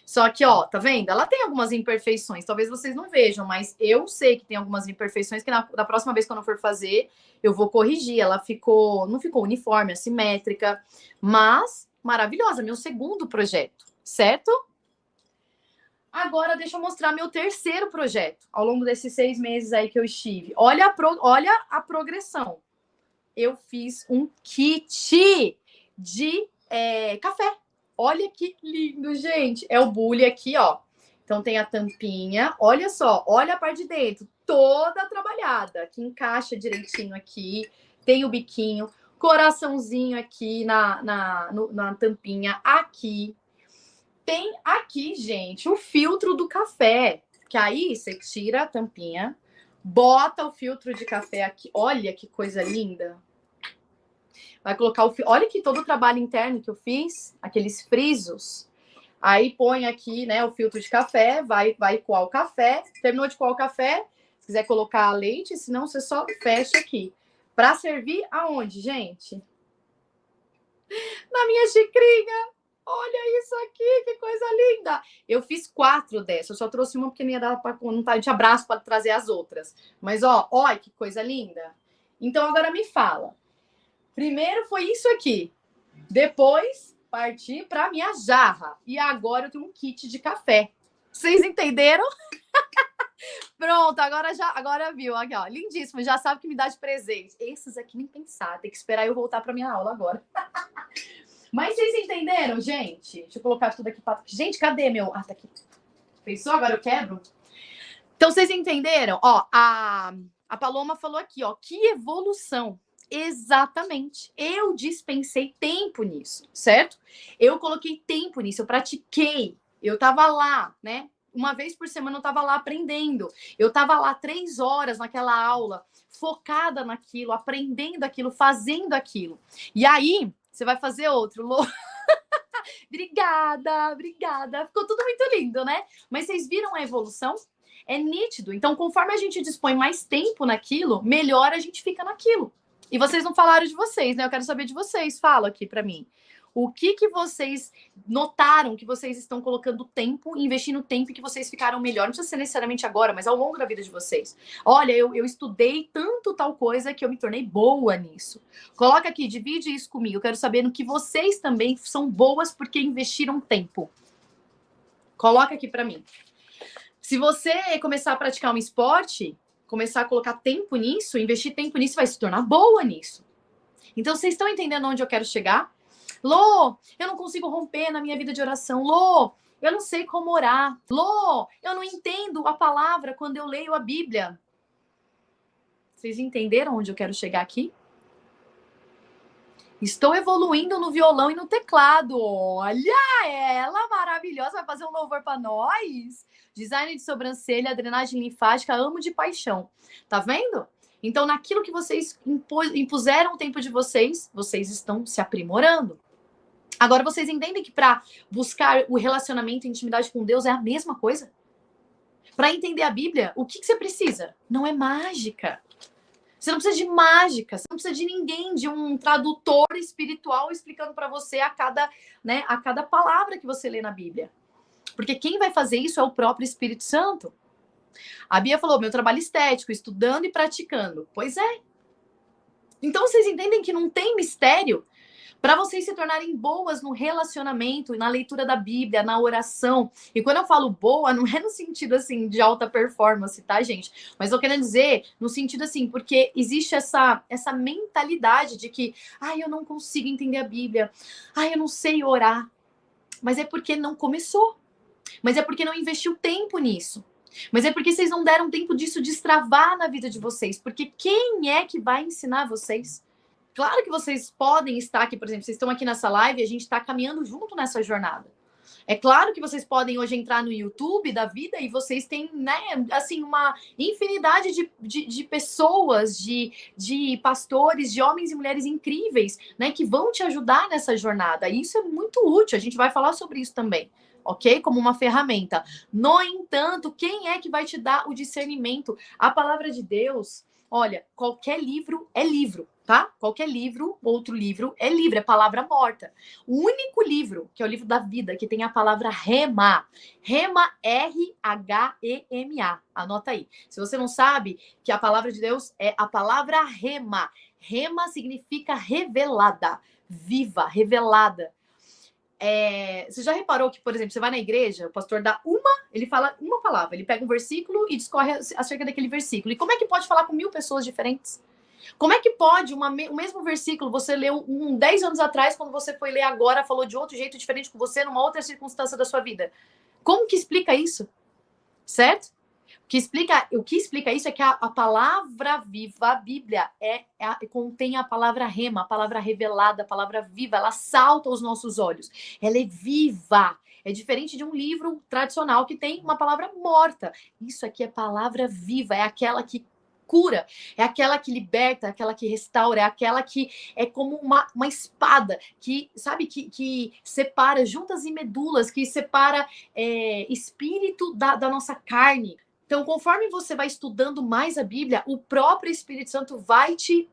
Só que, ó, tá vendo? Ela tem algumas imperfeições. Talvez vocês não vejam, mas eu sei que tem algumas imperfeições que da próxima vez que eu não for fazer, eu vou corrigir. Ela não ficou uniforme, assimétrica, mas maravilhosa. Meu segundo projeto, certo? Agora, deixa eu mostrar meu terceiro projeto ao longo desses 6 meses aí que eu estive. Olha a progressão. Eu fiz um kit de café. Olha que lindo, gente. É o bule aqui, ó. Então tem a tampinha. Olha só, olha a parte de dentro. Toda trabalhada. Que encaixa direitinho aqui. Tem o biquinho. Coraçãozinho aqui na tampinha. Aqui. Tem aqui, gente, o filtro do café. Que aí você tira a tampinha. Bota o filtro de café aqui. Olha que coisa linda. Vai colocar olha aqui todo o trabalho interno que eu fiz, aqueles frisos. Aí põe aqui, né, o filtro de café, vai coar o café. Terminou de coar o café, se quiser colocar leite, senão você só fecha aqui. Para servir aonde, gente? Na minha xicrinha. Olha isso aqui, que coisa linda. Eu fiz 4 dessas, eu só trouxe uma porque não ia dar para não tá, a gente abraço para trazer as outras. Mas ó, olha que coisa linda. Então agora me fala. Primeiro foi isso aqui. Depois parti para minha jarra. E agora eu tenho um kit de café. Vocês entenderam? Pronto, agora viu. Aqui, ó, lindíssimo. Já sabe que me dá de presente. Esses aqui nem pensar. Tem que esperar eu voltar para minha aula agora. Mas vocês entenderam, gente? Deixa eu colocar tudo aqui. Gente, cadê meu? Ah, tá aqui. Pensou? Agora eu quebro? Então, vocês entenderam? Ó, a Paloma falou aqui, ó. Que evolução. Exatamente. Eu dispensei tempo nisso, certo? Eu coloquei tempo nisso, eu pratiquei. Eu tava lá, né? Uma vez por semana eu tava lá aprendendo. Eu tava lá 3 horas naquela aula, focada naquilo, aprendendo aquilo, fazendo aquilo. E aí, você vai fazer outro, Lô. Obrigada. Ficou tudo muito lindo, né? Mas vocês viram a evolução? É nítido. Então, conforme a gente dispõe mais tempo naquilo, melhor a gente fica naquilo. E vocês não falaram de vocês, né? Eu quero saber de vocês. Fala aqui para mim. O que vocês notaram que vocês estão colocando tempo, investindo tempo e que vocês ficaram melhor? Não precisa ser necessariamente agora, mas ao longo da vida de vocês. Olha, eu estudei tanto tal coisa que eu me tornei boa nisso. Coloca aqui, divide isso comigo. Eu quero saber no que vocês também são boas porque investiram tempo. Coloca aqui para mim. Se você começar a praticar um esporte, começar a colocar tempo nisso, investir tempo nisso, vai se tornar boa nisso. Então, vocês estão entendendo onde eu quero chegar? Lô, eu não consigo romper na minha vida de oração. Lô, eu não sei como orar. Lô, eu não entendo a palavra quando eu leio a Bíblia. Vocês entenderam onde eu quero chegar aqui? Estou evoluindo no violão e no teclado. Olha ela, maravilhosa. Vai fazer um louvor para nós. Design de sobrancelha, drenagem linfática, amo de paixão. Tá vendo? Então, naquilo que vocês impuseram o tempo de vocês, vocês estão se aprimorando. Agora, vocês entendem que para buscar o relacionamento e intimidade com Deus é a mesma coisa? Para entender a Bíblia, o que você precisa? Não é mágica. Você não precisa de mágica, você não precisa de ninguém, de um tradutor espiritual explicando para você a cada palavra que você lê na Bíblia. Porque quem vai fazer isso é o próprio Espírito Santo. A Bia falou, meu trabalho estético, estudando e praticando. Pois é. Então, vocês entendem que não tem mistério? Para vocês se tornarem boas no relacionamento, na leitura da Bíblia, na oração. E quando eu falo boa, não é no sentido assim de alta performance, tá, gente? Mas eu quero dizer no sentido assim, porque existe essa mentalidade de que, eu não consigo entender a Bíblia, eu não sei orar. Mas é porque não começou. Mas é porque não investiu tempo nisso. Mas é porque vocês não deram tempo disso destravar na vida de vocês. Porque quem é que vai ensinar vocês? Claro que vocês podem estar aqui, por exemplo, vocês estão aqui nessa live e a gente está caminhando junto nessa jornada. É claro que vocês podem hoje entrar no YouTube da vida e vocês têm, né, assim, uma infinidade de pessoas, de pastores, de homens e mulheres incríveis, né, que vão te ajudar nessa jornada. E isso é muito útil, a gente vai falar sobre isso também, ok? Como uma ferramenta. No entanto, quem é que vai te dar o discernimento? A palavra de Deus, olha, qualquer livro é livro. Tá? Qualquer livro, outro livro, é livro, é palavra morta. O único livro, que é o livro da vida, que tem a palavra rema. Rema, R-H-E-M-A. Anota aí. Se você não sabe que a palavra de Deus é a palavra rema. Rema significa revelada, viva, revelada. Você já reparou que, por exemplo, você vai na igreja, o pastor dá ele fala uma palavra, ele pega um versículo e discorre acerca daquele versículo. E como é que pode falar com 1000 pessoas diferentes? Como é que pode o mesmo versículo você leu 10 anos atrás, quando você foi ler agora, falou de outro jeito diferente com você, numa outra circunstância da sua vida? Como que explica isso? Certo? O que explica isso é que a palavra viva, a Bíblia, contém a palavra rema, a palavra revelada, a palavra viva, ela salta aos nossos olhos. Ela é viva. É diferente de um livro tradicional que tem uma palavra morta. Isso aqui é palavra viva, é aquela que cura, é aquela que liberta, é aquela que restaura, é aquela que é como uma espada que, sabe, que separa juntas e medulas, que separa espírito da nossa carne. Então, conforme você vai estudando mais a Bíblia, o próprio Espírito Santo vai te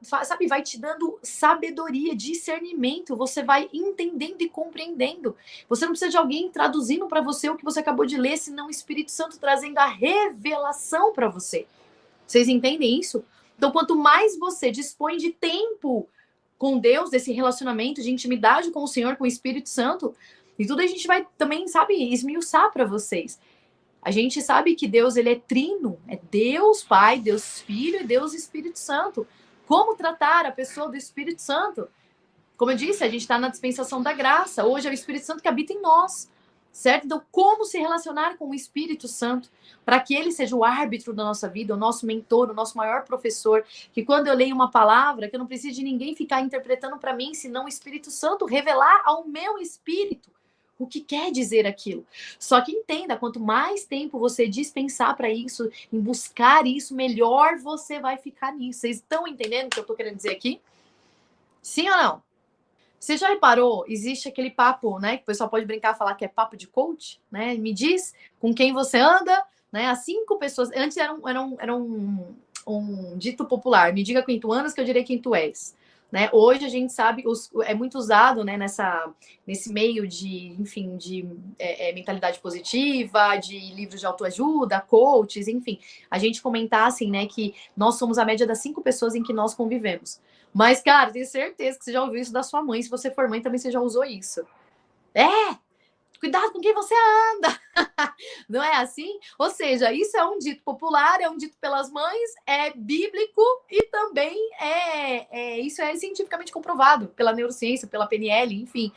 dando sabedoria, discernimento, você vai entendendo e compreendendo. Você não precisa de alguém traduzindo para você o que você acabou de ler, senão o Espírito Santo trazendo a revelação para você. Vocês entendem isso? Então, quanto mais você dispõe de tempo com Deus, desse relacionamento, de intimidade com o Senhor, com o Espírito Santo, e tudo a gente vai também, sabe, esmiuçar para vocês. A gente sabe que Deus, ele é trino, é Deus Pai, Deus Filho e Deus Espírito Santo. Como tratar a pessoa do Espírito Santo? Como eu disse, a gente está na dispensação da graça. Hoje é o Espírito Santo que habita em nós, certo? Então, como se relacionar com o Espírito Santo para que ele seja o árbitro da nossa vida, o nosso mentor, o nosso maior professor, que quando eu leio uma palavra, que eu não preciso de ninguém ficar interpretando para mim, senão o Espírito Santo revelar ao meu espírito o que quer dizer aquilo. Só que entenda, quanto mais tempo você dispensar para isso, em buscar isso, melhor você vai ficar nisso. Vocês estão entendendo o que eu estou querendo dizer aqui? Sim ou não? Você já reparou? Existe aquele papo, né? Que o pessoal pode brincar e falar que é papo de coach, né? Me diz com quem você anda, né? As 5 pessoas. Antes era um dito popular. Me diga quem tu andas, que eu direi quem tu és. Né? Hoje a gente sabe, é muito usado, né, nesse meio de, enfim, de mentalidade positiva, de livros de autoajuda, coaches, enfim. A gente comentar assim, né, que nós somos a média das 5 pessoas em que nós convivemos. Mas, cara, tenho certeza que você já ouviu isso da sua mãe. Se você for mãe, também você já usou isso. Cuidado com quem você anda. Não é assim? Ou seja, isso é um dito popular, é um dito pelas mães, é bíblico e também isso é cientificamente comprovado pela neurociência, pela PNL, enfim.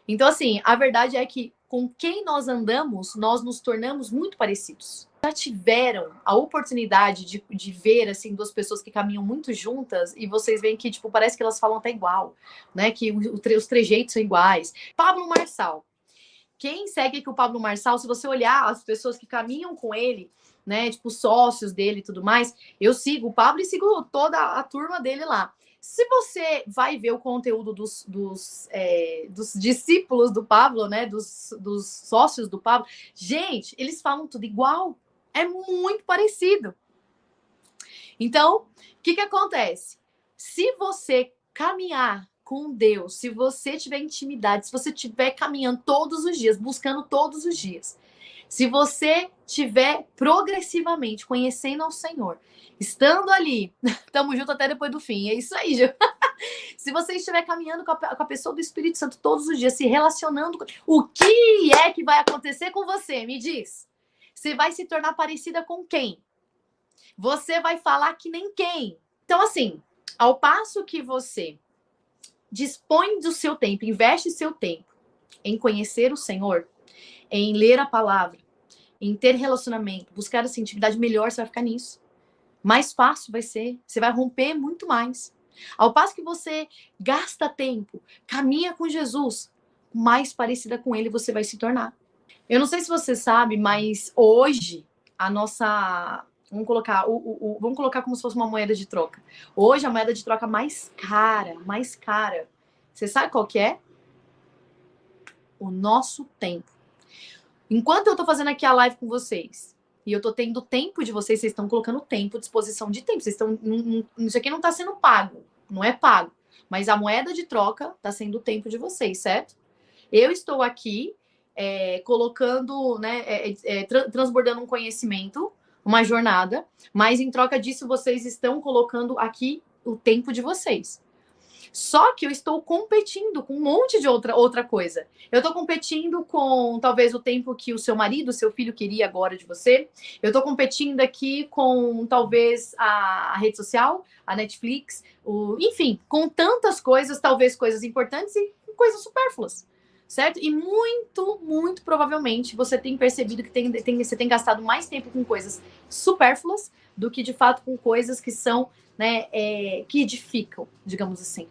Então, assim, a verdade é que com quem nós andamos, nós nos tornamos muito parecidos. Já tiveram a oportunidade de ver, assim, 2 pessoas que caminham muito juntas e vocês veem que, tipo, parece que elas falam até igual, né? Que os trejeitos são iguais. Pablo Marçal. Quem segue aqui o Pablo Marçal, se você olhar as pessoas que caminham com ele, né, tipo sócios dele e tudo mais, eu sigo o Pablo e sigo toda a turma dele lá. Se você vai ver o conteúdo dos discípulos do Pablo, né, dos sócios do Pablo, gente, eles falam tudo igual. É muito parecido. Então, o que acontece? Se você caminhar com Deus, se você tiver intimidade, se você estiver caminhando todos os dias, buscando todos os dias, Se você tiver progressivamente conhecendo ao Senhor, estando ali, tamo junto até depois do fim, é isso aí, Gil. Se você estiver caminhando com a pessoa do Espírito Santo todos os dias, se relacionando, o que é que vai acontecer com você? Me diz. Você vai se tornar parecida com quem? Você vai falar que nem quem? Então, assim, ao passo que você dispõe do seu tempo, investe seu tempo em conhecer o Senhor, em ler a palavra, em ter relacionamento, buscar essa intimidade, melhor você vai ficar nisso. Mais fácil vai ser, você vai romper muito mais. Ao passo que você gasta tempo, caminha com Jesus, mais parecida com ele você vai se tornar. Eu não sei se você sabe, mas hoje a nossa... Vamos colocar como se fosse uma moeda de troca. Hoje a moeda de troca mais cara. Você sabe qual que é? O nosso tempo. Enquanto eu tô fazendo aqui a live com vocês, e eu tô tendo tempo de vocês estão colocando tempo, disposição de tempo. Vocês estão... Isso aqui não tá sendo pago. Não é pago. Mas a moeda de troca tá sendo o tempo de vocês, certo? Eu estou aqui colocando, né, transbordando um conhecimento, uma jornada, mas em troca disso vocês estão colocando aqui o tempo de vocês. Só que eu estou competindo com um monte de outra coisa. Eu estou competindo com talvez o tempo que o seu marido, o seu filho queria agora de você. Eu estou competindo aqui com talvez a rede social, a Netflix, enfim, com tantas coisas, talvez coisas importantes e coisas supérfluas. Certo? E muito provavelmente você tem percebido que você tem gastado mais tempo com coisas supérfluas do que de fato com coisas que são, né, que edificam, digamos assim.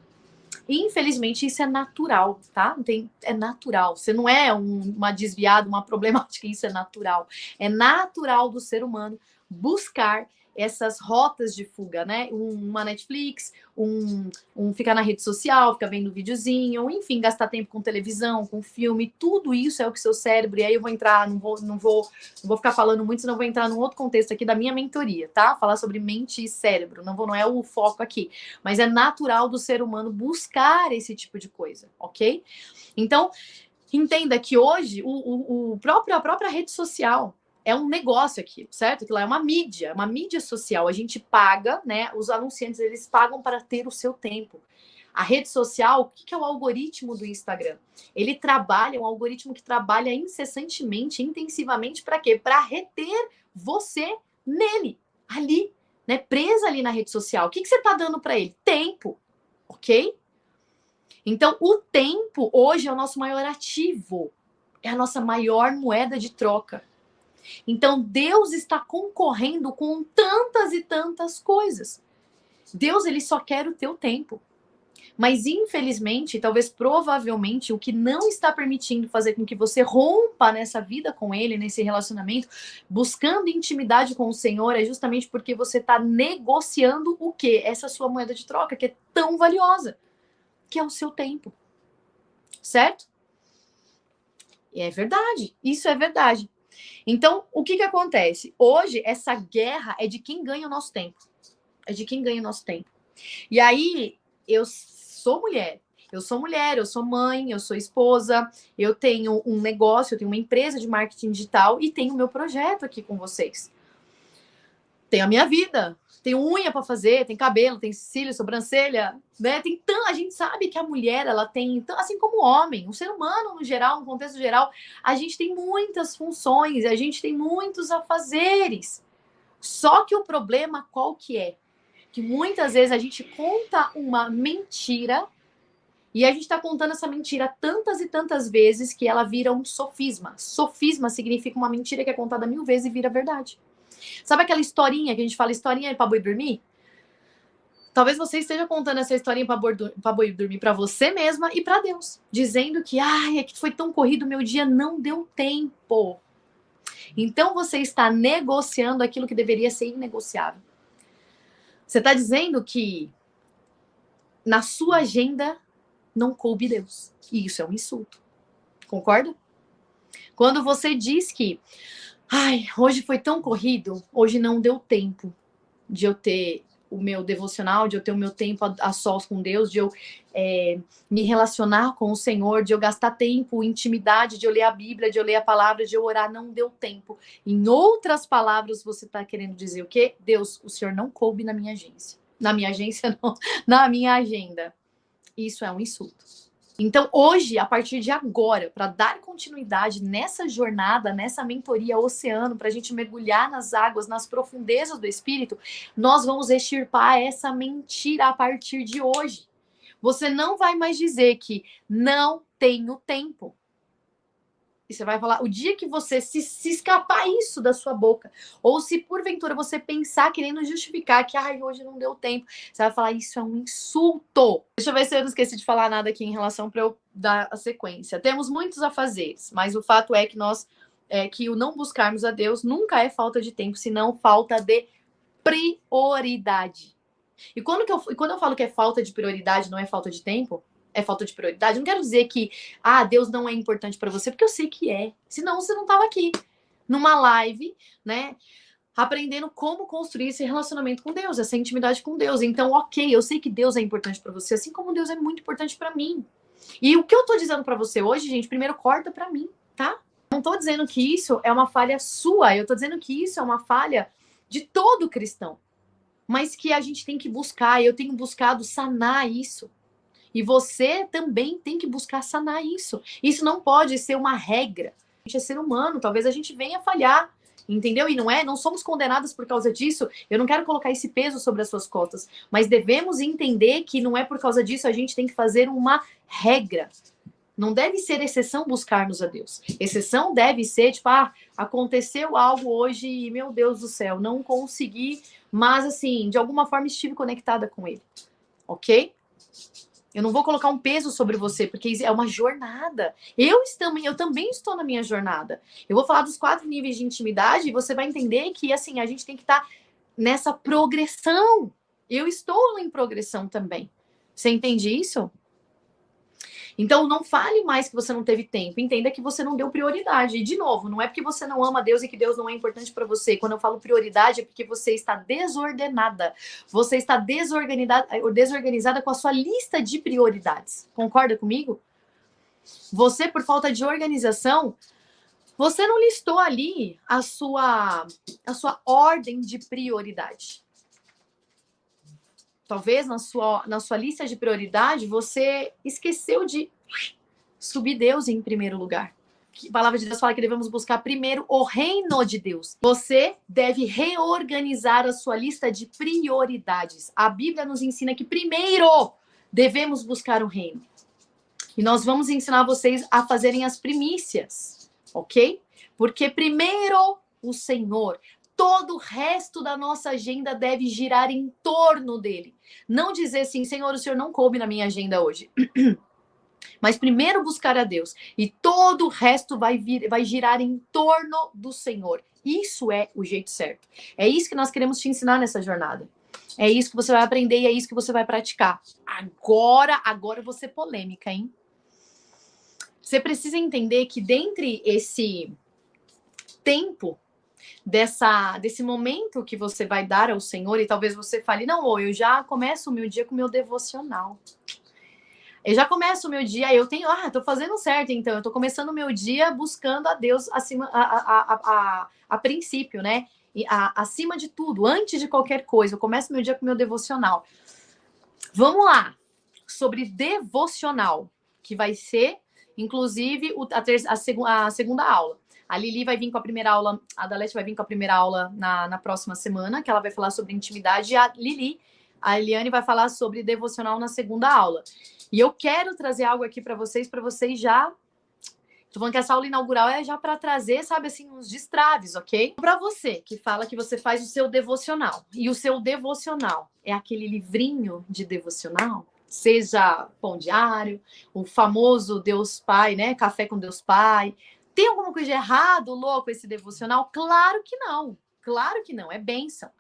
E, infelizmente, isso é natural, tá? É natural. Você não é uma desviada, uma problemática, isso é natural. É natural do ser humano buscar essas rotas de fuga, né? Uma Netflix, ficar na rede social, ficar vendo videozinho, enfim, gastar tempo com televisão, com filme, tudo isso é o que seu cérebro... E aí eu vou entrar, não vou ficar falando muito, senão eu vou entrar num outro contexto aqui da minha mentoria, tá? Falar sobre mente e cérebro, não é o foco aqui. Mas é natural do ser humano buscar esse tipo de coisa, ok? Então, entenda que hoje a própria rede social é um negócio aqui, certo? Aquilo é uma mídia social. A gente paga, né? Os anunciantes, eles pagam para ter o seu tempo. A rede social, o que é o algoritmo do Instagram? Ele trabalha, um algoritmo que trabalha incessantemente, intensivamente, para quê? Para reter você nele, ali, né? Presa ali na rede social. O que você está dando para ele? Tempo, ok? Então, o tempo hoje é o nosso maior ativo, é a nossa maior moeda de troca. Então, Deus está concorrendo com tantas e tantas coisas. Deus, ele só quer o teu tempo. Mas, infelizmente, talvez provavelmente, o que não está permitindo fazer com que você rompa nessa vida com ele, nesse relacionamento, buscando intimidade com o Senhor, é justamente porque você está negociando o quê? Essa sua moeda de troca, que é tão valiosa, que é o seu tempo. Certo? E é verdade. Isso é verdade. Então, o que acontece? Hoje, essa guerra é de quem ganha o nosso tempo. É de quem ganha o nosso tempo. E aí, eu sou mulher, eu sou mãe, eu sou esposa, eu tenho um negócio, eu tenho uma empresa de marketing digital e tenho o meu projeto aqui com vocês. Tenho a minha vida, tem unha para fazer, tem cabelo, tem cílio, sobrancelha, né? A gente sabe que a mulher, ela tem, assim como o homem, o ser humano no geral, no contexto geral, a gente tem muitas funções, a gente tem muitos afazeres. Só que o problema qual que é? Que muitas vezes a gente conta uma mentira e a gente está contando essa mentira tantas e tantas vezes que ela vira um sofisma. Sofisma significa uma mentira que é contada 1000 vezes e vira verdade. Sabe aquela historinha que a gente fala, historinha para boi dormir? Talvez você esteja contando essa historinha para boi dormir para você mesma e para Deus, dizendo que é que foi tão corrido, meu dia não deu tempo. Então você está negociando aquilo que deveria ser inegociável. Você está dizendo que na sua agenda não coube Deus. E isso é um insulto. Concorda? Quando você diz que hoje foi tão corrido, hoje não deu tempo de eu ter o meu devocional, de eu ter o meu tempo a sós com Deus, de eu me relacionar com o Senhor, de eu gastar tempo, intimidade, de eu ler a Bíblia, de eu ler a palavra, de eu orar, não deu tempo. Em outras palavras, você está querendo dizer o quê? Deus, o Senhor não coube na minha agência. Na minha agência, não, na minha agenda. Isso é um insulto. Então, hoje, a partir de agora, para dar continuidade nessa jornada, nessa mentoria oceano, para a gente mergulhar nas águas, nas profundezas do Espírito, nós vamos extirpar essa mentira a partir de hoje. Você não vai mais dizer que não tenho tempo. E você vai falar, o dia que você se escapar isso da sua boca, ou se porventura você pensar querendo justificar que hoje não deu tempo, você vai falar, isso é um insulto. Deixa eu ver se eu não esqueci de falar nada aqui em relação para eu dar a sequência. Temos muitos afazeres, mas o fato é que que o não buscarmos a Deus nunca é falta de tempo, senão falta de prioridade. E quando eu falo que é falta de prioridade, não é falta de tempo, é falta de prioridade, não quero dizer que Deus não é importante para você, porque eu sei que é. Senão você não estava aqui numa live, né, aprendendo como construir esse relacionamento com Deus, essa intimidade com Deus. Então, ok, eu sei que Deus é importante para você, assim como Deus é muito importante para mim. E o que eu tô dizendo para você hoje, gente, primeiro corta para mim, tá? Não tô dizendo que isso é uma falha sua, eu tô dizendo que isso é uma falha de todo cristão. Mas que a gente tem que buscar, eu tenho buscado sanar isso. E você também tem que buscar sanar isso. Isso não pode ser uma regra. A gente é ser humano, talvez a gente venha falhar, entendeu? E não somos condenadas por causa disso. Eu não quero colocar esse peso sobre as suas costas, mas devemos entender que não é por causa disso a gente tem que fazer uma regra. Não deve ser exceção buscarmos a Deus. Exceção deve ser, tipo, aconteceu algo hoje e, meu Deus do céu, não consegui, mas assim, de alguma forma estive conectada com Ele. Ok? Eu não vou colocar um peso sobre você, porque é uma jornada. Eu também estou na minha jornada. Eu vou falar dos 4 níveis de intimidade e você vai entender que, assim, a gente tem que estar nessa progressão. Eu estou em progressão também. Você entende isso? Então, não fale mais que você não teve tempo. Entenda que você não deu prioridade. E, de novo, não é porque você não ama Deus e que Deus não é importante para você. Quando eu falo prioridade, é porque você está desordenada. Você está desorganizada com a sua lista de prioridades. Concorda comigo? Você, por falta de organização, você não listou ali a sua ordem de prioridade. Talvez na sua lista de prioridade você esqueceu de subir Deus em primeiro lugar. A palavra de Deus fala que devemos buscar primeiro o reino de Deus. Você deve reorganizar a sua lista de prioridades. A Bíblia nos ensina que primeiro devemos buscar o reino. E nós vamos ensinar vocês a fazerem as primícias, ok? Porque primeiro o Senhor. Todo o resto da nossa agenda deve girar em torno dele. Não dizer assim, Senhor, o Senhor não coube na minha agenda hoje. Mas primeiro buscar a Deus. E todo o resto vai girar em torno do Senhor. Isso é o jeito certo. É isso que nós queremos te ensinar nessa jornada. É isso que você vai aprender e é isso que você vai praticar. Agora eu vou ser polêmica, hein? Você precisa entender que dentre esse tempo, desse momento que você vai dar ao Senhor, e talvez você fale, não, eu já começo o meu dia com o meu devocional. Eu já começo o meu dia, tô fazendo certo, então, eu tô começando o meu dia buscando a Deus acima, a princípio, né? Acima de tudo, antes de qualquer coisa, eu começo o meu dia com o meu devocional. Vamos lá, sobre devocional, que vai ser, inclusive, a segunda aula. A Lili vai vir com a primeira aula, a Dalete vai vir com a primeira aula na próxima semana, que ela vai falar sobre intimidade, e a Eliane vai falar sobre devocional na segunda aula. E eu quero trazer algo aqui para vocês já... Tô falando que essa aula inaugural é já para trazer, sabe, assim, uns destraves, ok? Para você que fala que você faz o seu devocional, e o seu devocional é aquele livrinho de devocional, seja Pão Diário, o famoso Deus Pai, né? Café com Deus Pai. Tem alguma coisa de errado, louco, esse devocional? Claro que não. Claro que não, é bênção.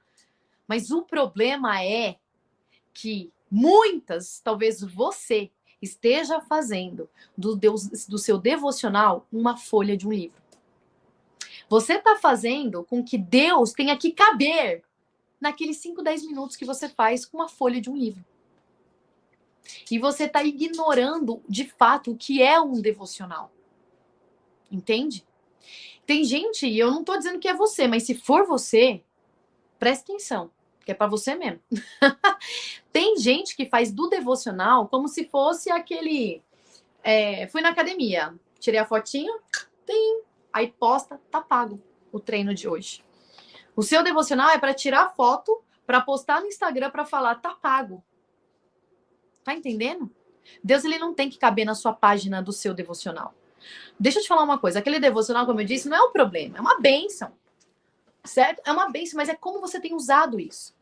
Mas o problema é que muitas, talvez você, esteja fazendo do seu devocional uma folha de um livro. Você está fazendo com que Deus tenha que caber naqueles 5, 10 minutos que você faz com uma folha de um livro. E você está ignorando, de fato, o que é um devocional. Entende? Tem gente, e eu não estou dizendo que é você, mas se for você, presta atenção, que é para você mesmo. Tem gente que faz do devocional como se fosse aquele... fui na academia, tirei a fotinha, aí posta, tá pago o treino de hoje. O seu devocional é para tirar foto, para postar no Instagram, para falar, tá pago. Tá entendendo? Deus, ele não tem que caber na sua página do seu devocional. Deixa eu te falar uma coisa, aquele devocional, como eu disse, não é um problema, é uma bênção, certo? É uma bênção, mas é como você tem usado isso.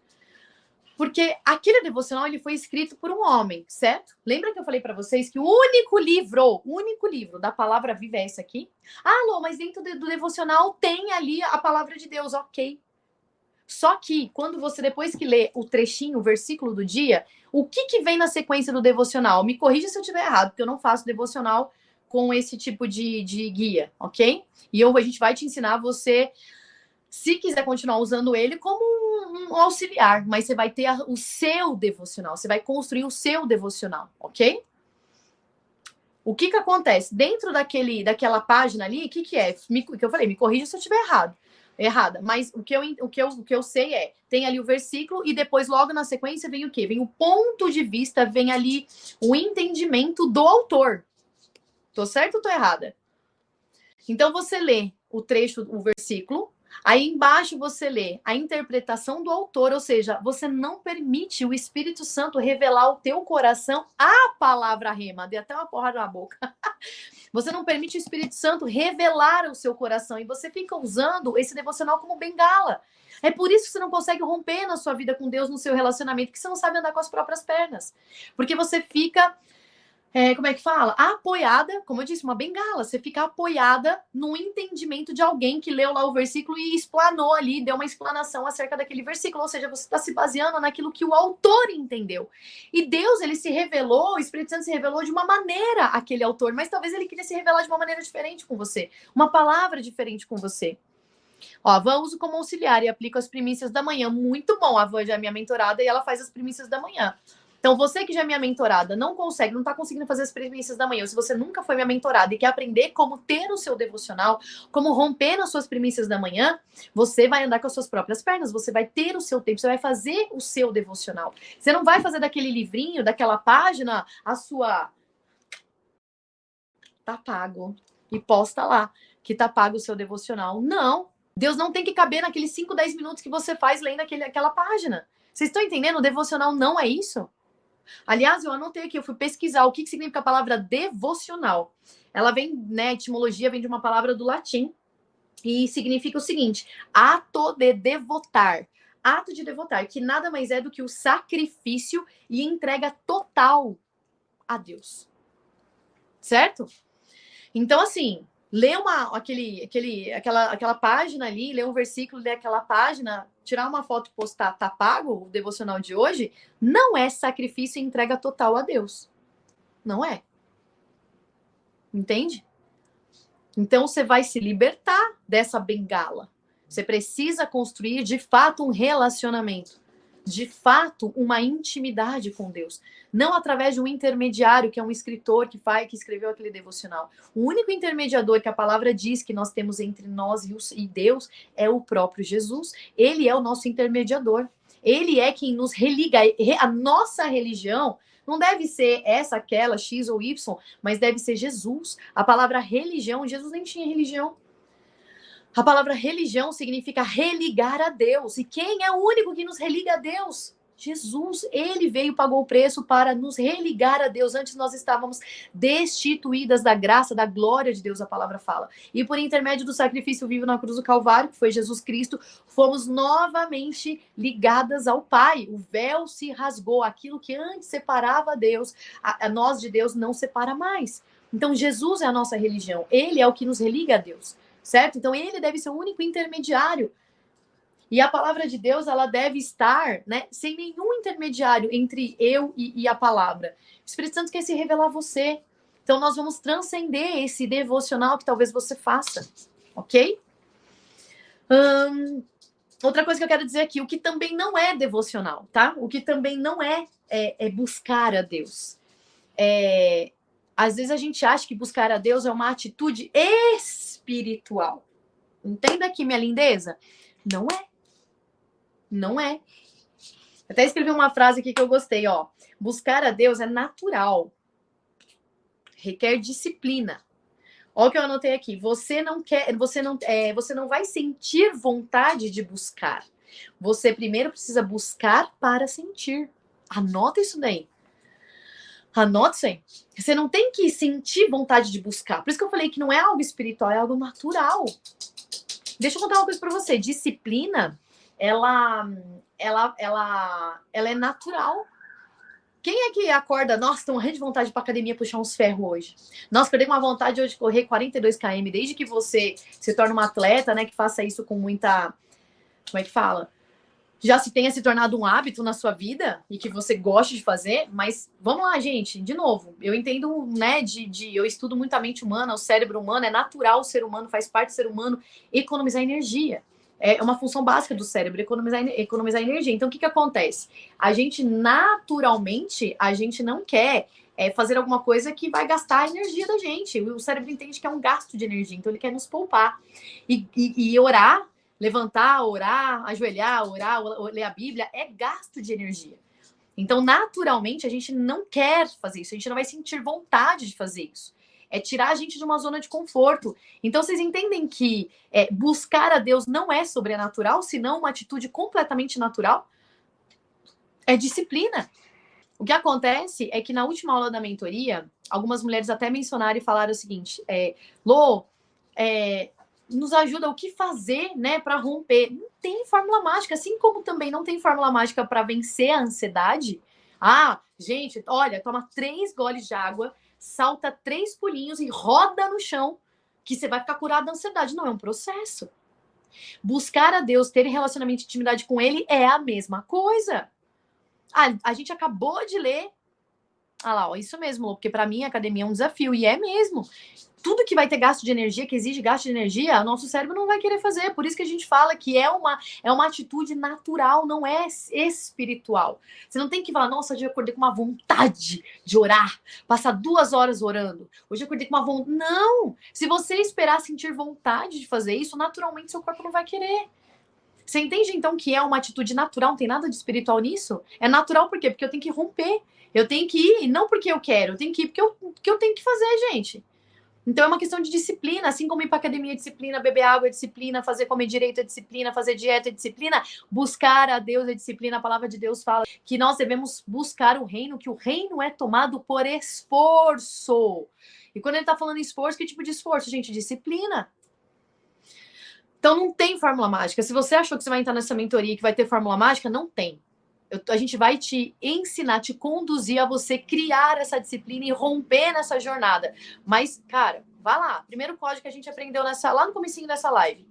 Porque aquele devocional, ele foi escrito por um homem, certo? Lembra que eu falei para vocês que o único livro da palavra viva é esse aqui? Ah, Lô, mas dentro do devocional tem ali a palavra de Deus, ok. Só que, quando você, depois que lê o trechinho, o versículo do dia, o que vem na sequência do devocional? Me corrija se eu estiver errado, porque eu não faço devocional com esse tipo de guia, ok? E a gente vai te ensinar você, se quiser continuar usando ele, como um auxiliar, mas você vai ter o seu devocional, você vai construir o seu devocional, ok? O que acontece? Dentro daquela página ali, o que é? Que eu falei, me corrija se eu estiver errada, mas o que eu sei é, tem ali o versículo e depois logo na sequência vem o quê? Vem o ponto de vista, vem ali o entendimento do autor. Tô certo ou tô errada? Então você lê o trecho, o versículo, aí embaixo você lê a interpretação do autor, ou seja, você não permite o Espírito Santo revelar ao teu coração a palavra rema, dei até uma porrada na boca. Você não permite o Espírito Santo revelar ao seu coração e você fica usando esse devocional como bengala. É por isso que você não consegue romper na sua vida com Deus, no seu relacionamento, porque você não sabe andar com as próprias pernas. Porque você fica... como é que fala? Apoiada, como eu disse, uma bengala. Você fica apoiada no entendimento de alguém que leu lá o versículo e explanou ali, deu uma explanação acerca daquele versículo. Ou seja, você está se baseando naquilo que o autor entendeu. E Deus, ele se revelou, o Espírito Santo se revelou de uma maneira aquele autor, mas talvez ele queria se revelar de uma maneira diferente com você. Uma palavra diferente com você. Ó, a Van uso como auxiliar e aplico as primícias da manhã. Muito bom, a Van já é minha mentorada e ela faz as primícias da manhã. Então, você que já é minha mentorada, não está conseguindo fazer as primícias da manhã, ou se você nunca foi minha mentorada e quer aprender como ter o seu devocional, como romper nas suas primícias da manhã, você vai andar com as suas próprias pernas, você vai ter o seu tempo, você vai fazer o seu devocional. Você não vai fazer daquele livrinho, daquela página, a sua... Tá pago. E posta lá que tá pago o seu devocional. Não. Deus não tem que caber naqueles 5, 10 minutos que você faz lendo aquela página. Vocês estão entendendo? O devocional não é isso? Aliás, eu anotei aqui, eu fui pesquisar o que significa a palavra devocional. Ela vem, né, a etimologia vem de uma palavra do latim e significa o seguinte: ato de devotar. Ato de devotar, que nada mais é do que o sacrifício e entrega total a Deus. Certo? Então, assim, ler aquela página ali, ler um versículo, ler aquela página, tirar uma foto e postar, tá pago o devocional de hoje, não é sacrifício e entrega total a Deus. Não é. Entende? Então, você vai se libertar dessa bengala. Você precisa construir, de fato, um relacionamento. De fato, uma intimidade com Deus. Não através de um intermediário, que é um escritor que escreveu aquele devocional. O único intermediador que a palavra diz que nós temos entre nós e Deus é o próprio Jesus. Ele é o nosso intermediador. Ele é quem nos religa. A nossa religião não deve ser essa, aquela, X ou Y, mas deve ser Jesus. A palavra religião, Jesus nem tinha religião. A palavra religião significa religar a Deus. E quem é o único que nos religa a Deus? Jesus. Ele veio, pagou o preço para nos religar a Deus. Antes nós estávamos destituídas da graça, da glória de Deus, a palavra fala. E por intermédio do sacrifício vivo na cruz do Calvário, que foi Jesus Cristo, fomos novamente ligadas ao Pai. O véu se rasgou. Aquilo que antes separava Deus, a nós de Deus, não separa mais. Então Jesus é a nossa religião. Ele é o que nos religa a Deus. Certo? Então, ele deve ser o único intermediário. E a palavra de Deus, ela deve estar, né, sem nenhum intermediário entre eu e a palavra. O Espírito Santo quer se revelar a você. Então, nós vamos transcender esse devocional que talvez você faça. Ok? outra coisa que eu quero dizer aqui, o que também não é devocional, tá? O que também não é buscar a Deus. Às vezes a gente acha que buscar a Deus é uma atitude espiritual. Entenda aqui, minha lindeza. Não é. Não é. Até escrevi uma frase aqui que eu gostei, ó. Buscar a Deus é natural. Requer disciplina. Olha o que eu anotei aqui. Você não vai sentir vontade de buscar. Você primeiro precisa buscar para sentir. Anota isso daí. Anota isso aí. Você não tem que sentir vontade de buscar. Por isso que eu falei que não é algo espiritual, é algo natural. Deixa eu contar uma coisa para você. Disciplina, ela é natural. Quem é que acorda? Nossa, tô morrendo de vontade de ir pra academia puxar uns ferros hoje. Nossa, perdi uma vontade hoje de correr 42 km. Desde que você se torne uma atleta, né, que faça isso com muita... Como é que fala? Já tenha se tornado um hábito na sua vida e que você goste de fazer, mas vamos lá, gente, de novo, eu entendo, né, eu estudo muito a mente humana, o cérebro humano, é natural o ser humano, faz parte do ser humano economizar energia. É uma função básica do cérebro, economizar energia. Então, o que acontece? A gente, naturalmente, a gente não quer fazer alguma coisa que vai gastar a energia da gente. O cérebro entende que é um gasto de energia, então ele quer nos poupar. E orar, levantar, orar, ajoelhar, orar, ler a Bíblia, é gasto de energia. Então, naturalmente, a gente não quer fazer isso, a gente não vai sentir vontade de fazer isso. É tirar a gente de uma zona de conforto. Então, vocês entendem que buscar a Deus não é sobrenatural, senão uma atitude completamente natural? É disciplina. O que acontece é que na última aula da mentoria, algumas mulheres até mencionaram e falaram o seguinte, Lô, nos ajuda o que fazer, né, para romper. Não tem fórmula mágica, assim como também não tem fórmula mágica para vencer a ansiedade. Ah, gente, olha, toma 3 goles de água, salta 3 pulinhos e roda no chão, que você vai ficar curado da ansiedade. Não, é um processo. Buscar a Deus, ter relacionamento de intimidade com Ele é a mesma coisa. A gente acabou de ler. Ah lá, ó, isso mesmo, porque para mim a academia é um desafio, e é mesmo. Tudo que vai ter gasto de energia, que exige gasto de energia, o nosso cérebro não vai querer fazer. Por isso que a gente fala que é uma atitude natural, não é espiritual. Você não tem que falar, nossa, hoje eu acordei com uma vontade de orar, passar 2 horas orando. Hoje eu acordei com uma vontade. Não! Se você esperar sentir vontade de fazer isso, naturalmente seu corpo não vai querer. Você entende, então, que é uma atitude natural, não tem nada de espiritual nisso? É natural por quê? Porque eu tenho que romper. Eu tenho que ir, não porque eu quero, eu tenho que ir porque eu tenho que fazer, gente. Então é uma questão de disciplina, assim como ir para academia é disciplina, beber água é disciplina, fazer comer direito é disciplina, fazer dieta é disciplina, buscar a Deus é disciplina. A palavra de Deus fala que nós devemos buscar o reino, que o reino é tomado por esforço. E quando ele está falando em esforço, que tipo de esforço, gente? Disciplina. Então não tem fórmula mágica. Se você achou que você vai entrar nessa mentoria que vai ter fórmula mágica, não tem. A gente vai te ensinar, te conduzir a você criar essa disciplina e romper nessa jornada. Mas, cara, vai lá. Primeiro código que a gente aprendeu lá no comecinho dessa live.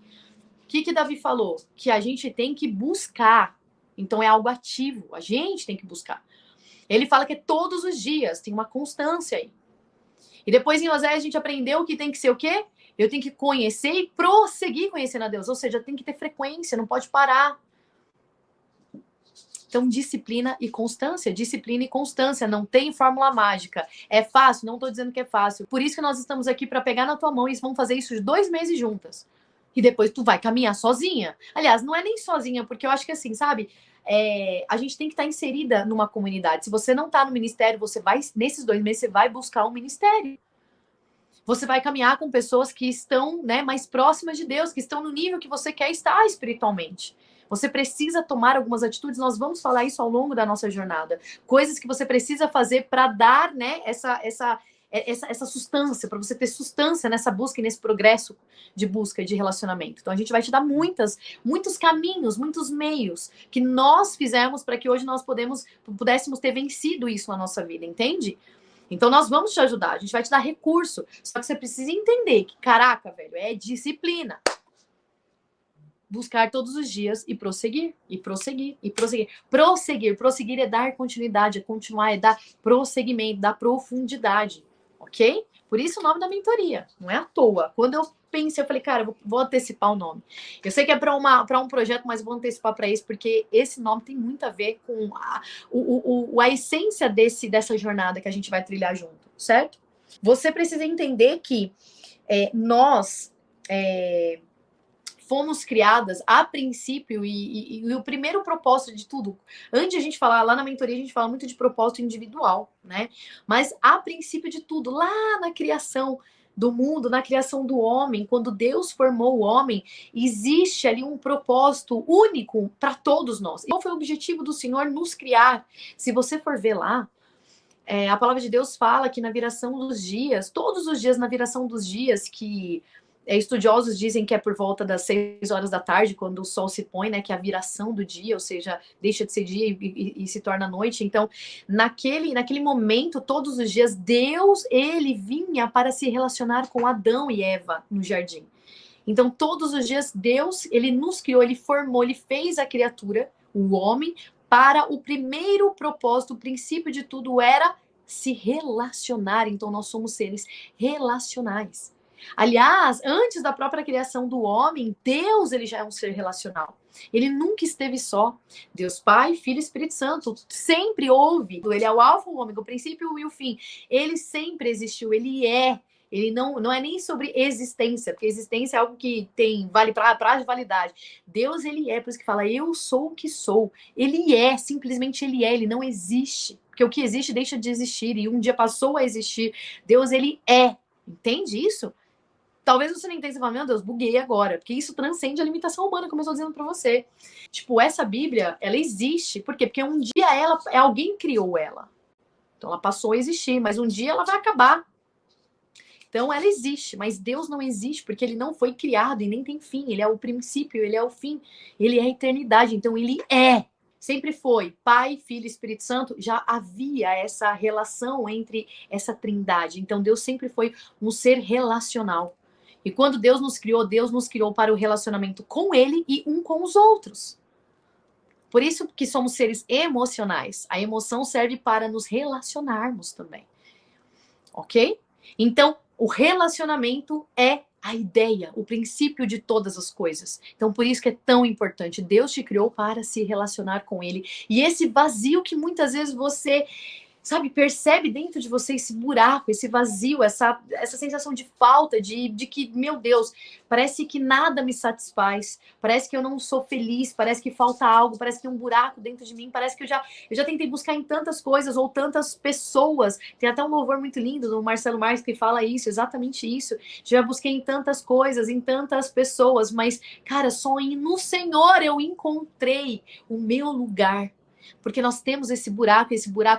O que Davi falou? Que a gente tem que buscar. Então é algo ativo. A gente tem que buscar. Ele fala que é todos os dias. Tem uma constância aí. E depois em Oséias a gente aprendeu que tem que ser o quê? Eu tenho que conhecer e prosseguir conhecendo a Deus. Ou seja, tem que ter frequência, não pode parar. Então, disciplina e constância, não tem fórmula mágica. É fácil? Não estou dizendo que é fácil. Por isso que nós estamos aqui para pegar na tua mão e vamos fazer isso 2 meses juntas. E depois tu vai caminhar sozinha. Aliás, não é nem sozinha, porque eu acho que assim, sabe? A gente tem que estar inserida numa comunidade. Se você não está no ministério, nesses 2 meses, você vai buscar um ministério. Você vai caminhar com pessoas que estão, né, mais próximas de Deus, que estão no nível que você quer estar espiritualmente. Você precisa tomar algumas atitudes, nós vamos falar isso ao longo da nossa jornada. Coisas que você precisa fazer para dar, né, essa sustância, para você ter sustância nessa busca e nesse progresso de busca e de relacionamento. Então a gente vai te dar muitos caminhos, muitos meios que nós fizemos para que hoje nós pudéssemos ter vencido isso na nossa vida, entende? Então nós vamos te ajudar, a gente vai te dar recurso. Só que você precisa entender que, caraca, velho, é disciplina. Buscar todos os dias e prosseguir, e prosseguir, e prosseguir. Prosseguir é dar continuidade, é continuar, é dar prosseguimento, dar profundidade, ok? Por isso o nome da mentoria, não é à toa. Quando eu pensei, eu falei, cara, vou antecipar o nome. Eu sei que é para um projeto, mas vou antecipar para esse, porque esse nome tem muito a ver com a essência dessa jornada que a gente vai trilhar junto, certo? Você precisa entender que nós fomos criadas a princípio, e o primeiro propósito de tudo, antes de a gente falar, lá na mentoria a gente fala muito de propósito individual, né? Mas a princípio de tudo, lá na criação do mundo, na criação do homem, quando Deus formou o homem, existe ali um propósito único para todos nós. Qual foi o objetivo do Senhor nos criar? Se você for ver lá, a palavra de Deus fala que na viração dos dias, todos os dias na viração dos dias, que estudiosos dizem que é por volta das 6 horas da tarde, quando o sol se põe, né, que é a viração do dia, ou seja, deixa de ser dia e se torna noite. Então, naquele momento, todos os dias, Deus, ele vinha para se relacionar com Adão e Eva no jardim. Então, todos os dias, Deus, ele nos criou, ele formou, ele fez a criatura, o homem, para o primeiro propósito, o princípio de tudo era se relacionar. Então, nós somos seres relacionais. Aliás, antes da própria criação do homem, Deus, ele já é um ser relacional. Ele nunca esteve só. Deus Pai, Filho e Espírito Santo sempre houve. Ele é o alfa, o ômega, o princípio e o fim. Ele sempre existiu, ele é. Ele não é nem sobre existência, porque existência é algo que tem prazo de validade. Deus, ele é, por isso que fala, eu sou o que sou. Ele é, simplesmente ele é, ele não existe. Porque o que existe deixa de existir, e um dia passou a existir. Deus, ele é. Entende isso? Talvez você não entenda, você fala, meu Deus, buguei agora, porque isso transcende a limitação humana, como eu estou dizendo para você. Tipo, essa Bíblia, ela existe, por quê? Porque um dia alguém criou ela. Então ela passou a existir, mas um dia ela vai acabar. Então ela existe, mas Deus não existe, porque ele não foi criado e nem tem fim. Ele é o princípio, ele é o fim, ele é a eternidade, então ele é. Sempre foi Pai, Filho e Espírito Santo, já havia essa relação entre essa trindade. Então Deus sempre foi um ser relacional. E quando Deus nos criou para o relacionamento com ele e um com os outros. Por isso que somos seres emocionais. A emoção serve para nos relacionarmos também. Ok? Então, o relacionamento é a ideia, o princípio de todas as coisas. Então, por isso que é tão importante. Deus te criou para se relacionar com ele. E esse vazio que muitas vezes você, sabe, percebe dentro de você esse buraco, esse vazio, essa sensação de falta, de que, meu Deus, parece que nada me satisfaz, parece que eu não sou feliz, parece que falta algo, parece que tem um buraco dentro de mim, parece que eu já tentei buscar em tantas coisas ou tantas pessoas. Tem até um louvor muito lindo do Marcelo Marques que fala isso, exatamente isso. Já busquei em tantas coisas, em tantas pessoas, mas, cara, só no Senhor eu encontrei o meu lugar. Porque nós temos esse buraco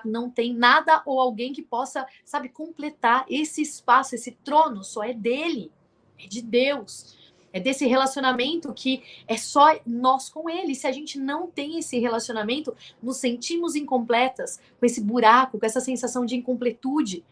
não tem nada ou alguém que possa, sabe, completar esse espaço, esse trono, só é dele, é de Deus. É desse relacionamento que é só nós com ele. Se a gente não tem esse relacionamento, nos sentimos incompletas, com esse buraco, com essa sensação de incompletude.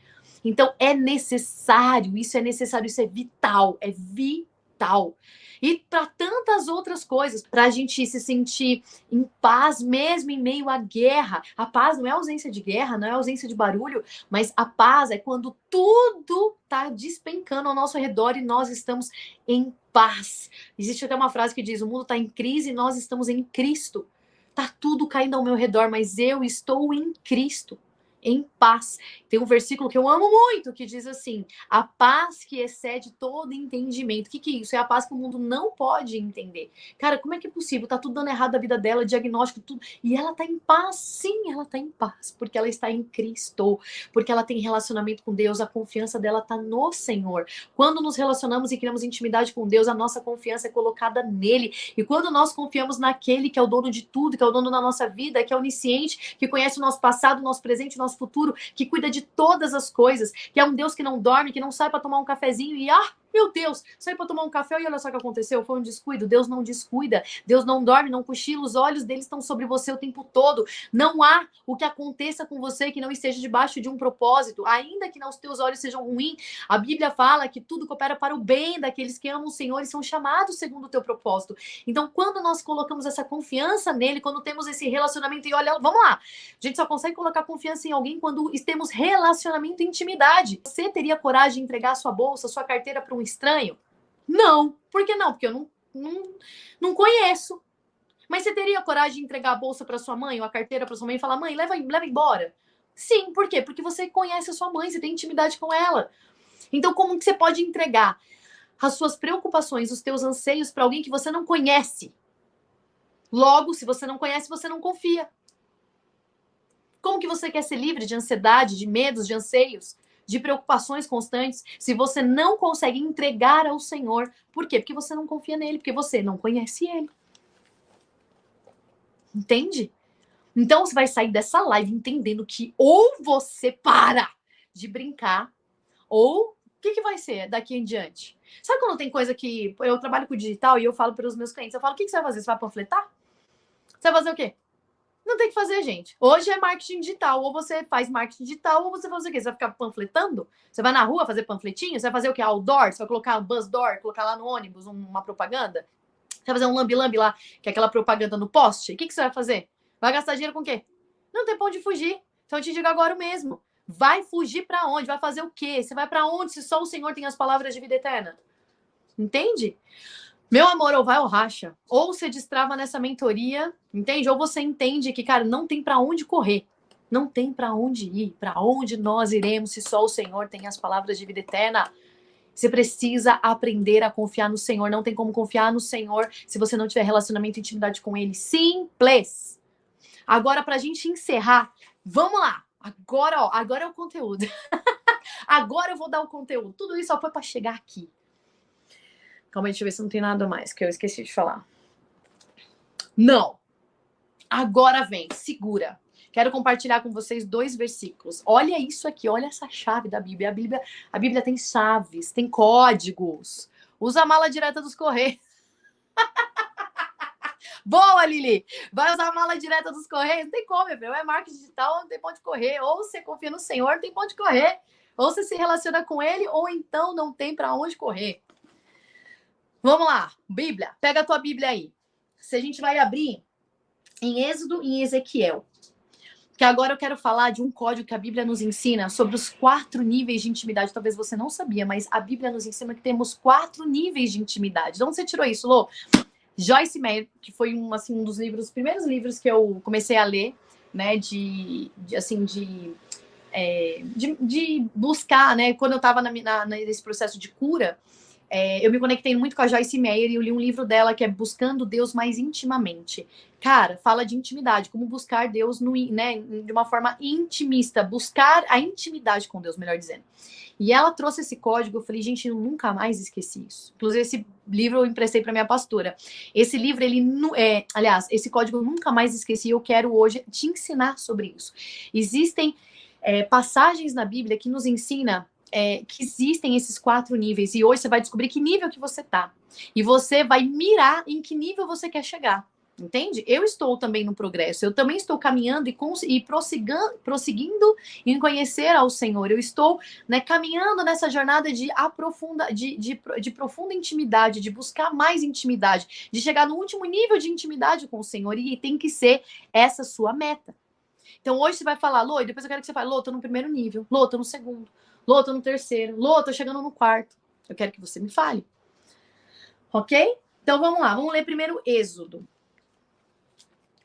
Então é necessário, isso é vital, é vital. E para tantas outras coisas, para a gente se sentir em paz mesmo em meio à guerra. A paz não é ausência de guerra, não é ausência de barulho, mas a paz é quando tudo está despencando ao nosso redor e nós estamos em paz. Existe até uma frase que diz, o mundo está em crise e nós estamos em Cristo. Tá tudo caindo ao meu redor, mas eu estou em Cristo. Em paz. Tem um versículo que eu amo muito, que diz assim, a paz que excede todo entendimento. O que é isso? É a paz que o mundo não pode entender. Cara, como é que é possível? Tá tudo dando errado na vida dela, diagnóstico, tudo. E ela tá em paz? Sim, ela tá em paz, porque ela está em Cristo, porque ela tem relacionamento com Deus, a confiança dela tá no Senhor. Quando nos relacionamos e criamos intimidade com Deus, a nossa confiança é colocada nele. E quando nós confiamos naquele que é o dono de tudo, que é o dono da nossa vida, que é onisciente, que conhece o nosso passado, o nosso presente, o nosso futuro, que cuida de todas as coisas, que é um Deus que não dorme, que não sai para tomar um cafezinho e meu Deus, saí para tomar um café e olha só o que aconteceu, foi um descuido. Deus não descuida, Deus não dorme, não cochila, os olhos dele estão sobre você o tempo todo. Não há o que aconteça com você que não esteja debaixo de um propósito, ainda que os teus olhos sejam ruins. A Bíblia fala que tudo coopera para o bem daqueles que amam o Senhor e são chamados segundo o teu propósito. Então, quando nós colocamos essa confiança nele, quando temos esse relacionamento, e olha, vamos lá, a gente só consegue colocar confiança em alguém quando temos relacionamento e intimidade. Você teria coragem de entregar a sua bolsa, a sua carteira para um estranho? Não. Por que não? Porque eu não conheço. Mas você teria coragem de entregar a bolsa para sua mãe ou a carteira para sua mãe e falar: mãe, leva embora? Sim, por quê? Porque você conhece a sua mãe, você tem intimidade com ela. Então, como que você pode entregar as suas preocupações, os teus anseios para alguém que você não conhece? Logo, se você não conhece, você não confia. Como que você quer ser livre de ansiedade, de medos, de anseios, de preocupações constantes, se você não consegue entregar ao Senhor? Por quê? Porque você não confia nele, porque você não conhece ele. Entende? Então você vai sair dessa live entendendo que ou você para de brincar, ou o que vai ser daqui em diante? Sabe quando tem coisa que eu trabalho com digital e eu falo para os meus clientes, eu falo: o que você vai fazer? Você vai panfletar? Você vai fazer o quê? Não tem o que fazer, gente. Hoje é marketing digital. Ou você faz marketing digital, ou você faz o quê? Você vai ficar panfletando? Você vai na rua fazer panfletinho? Você vai fazer o quê? Outdoor? Você vai colocar um bus door, colocar lá no ônibus uma propaganda? Você vai fazer um lambi-lambi lá, que é aquela propaganda no poste? O que você vai fazer? Vai gastar dinheiro com o quê? Não tem pra onde fugir. Então eu te digo agora mesmo. Vai fugir pra onde? Vai fazer o quê? Você vai pra onde se só o Senhor tem as palavras de vida eterna? Entende? Meu amor, ou vai ou racha. Ou você destrava nessa mentoria, entende? Ou você entende que, cara, não tem pra onde correr. Não tem pra onde ir. Pra onde nós iremos se só o Senhor tem as palavras de vida eterna? Você precisa aprender a confiar no Senhor. Não tem como confiar no Senhor se você não tiver relacionamento e intimidade com Ele. Simples. Agora, pra gente encerrar, vamos lá. Agora, ó, agora é o conteúdo. Agora eu vou dar o conteúdo. Tudo isso só foi pra chegar aqui. Calma aí, deixa eu ver se não tem nada mais que eu esqueci de falar. Não. Agora vem, segura. Quero compartilhar com vocês 2 versículos. Olha isso aqui, olha essa chave da Bíblia. A Bíblia tem chaves, tem códigos. Usa a mala direta dos Correios. Boa, Lili! Vai usar a mala direta dos Correios? Não tem como, meu filho. É marketing digital, não tem ponto de correr. Ou você confia no Senhor, não tem ponto de correr. Ou você se relaciona com Ele, ou então não tem para onde correr. Vamos lá, Bíblia. Pega a tua Bíblia aí. Se a gente vai abrir em Êxodo e em Ezequiel. Que agora eu quero falar de um código que a Bíblia nos ensina sobre os 4 níveis de intimidade. Talvez você não sabia, mas a Bíblia nos ensina que temos 4 níveis de intimidade. De onde você tirou isso, Lô? Joyce Meyer, que foi um dos livros, os primeiros livros que eu comecei a ler, né, de buscar, né, quando eu estava nesse processo de cura, eu me conectei muito com a Joyce Meyer e eu li um livro dela que é Buscando Deus Mais Intimamente. Cara, fala de intimidade, como buscar Deus de uma forma intimista, buscar a intimidade com Deus, melhor dizendo. E ela trouxe esse código, eu falei, gente, eu nunca mais esqueci isso. Inclusive, esse livro eu emprestei para minha pastora. Esse livro, aliás, esse código eu nunca mais esqueci, eu quero hoje te ensinar sobre isso. Existem passagens na Bíblia que nos ensina que existem esses 4 níveis, e hoje você vai descobrir que nível que você tá. E você vai mirar em que nível você quer chegar. Entende? Eu estou também no progresso, eu também estou caminhando e prosseguindo em conhecer ao Senhor. Eu estou caminhando nessa jornada de profunda intimidade, de buscar mais intimidade, de chegar no último nível de intimidade com o Senhor, e tem que ser essa sua meta. Então hoje você vai falar, Lô, e depois eu quero que você fale, Lô, tô no primeiro nível, Lô, tô no segundo, Lô, tô no terceiro, Lô, tô chegando no quarto. Eu quero que você me fale. Ok? Então vamos lá, vamos ler primeiro Êxodo.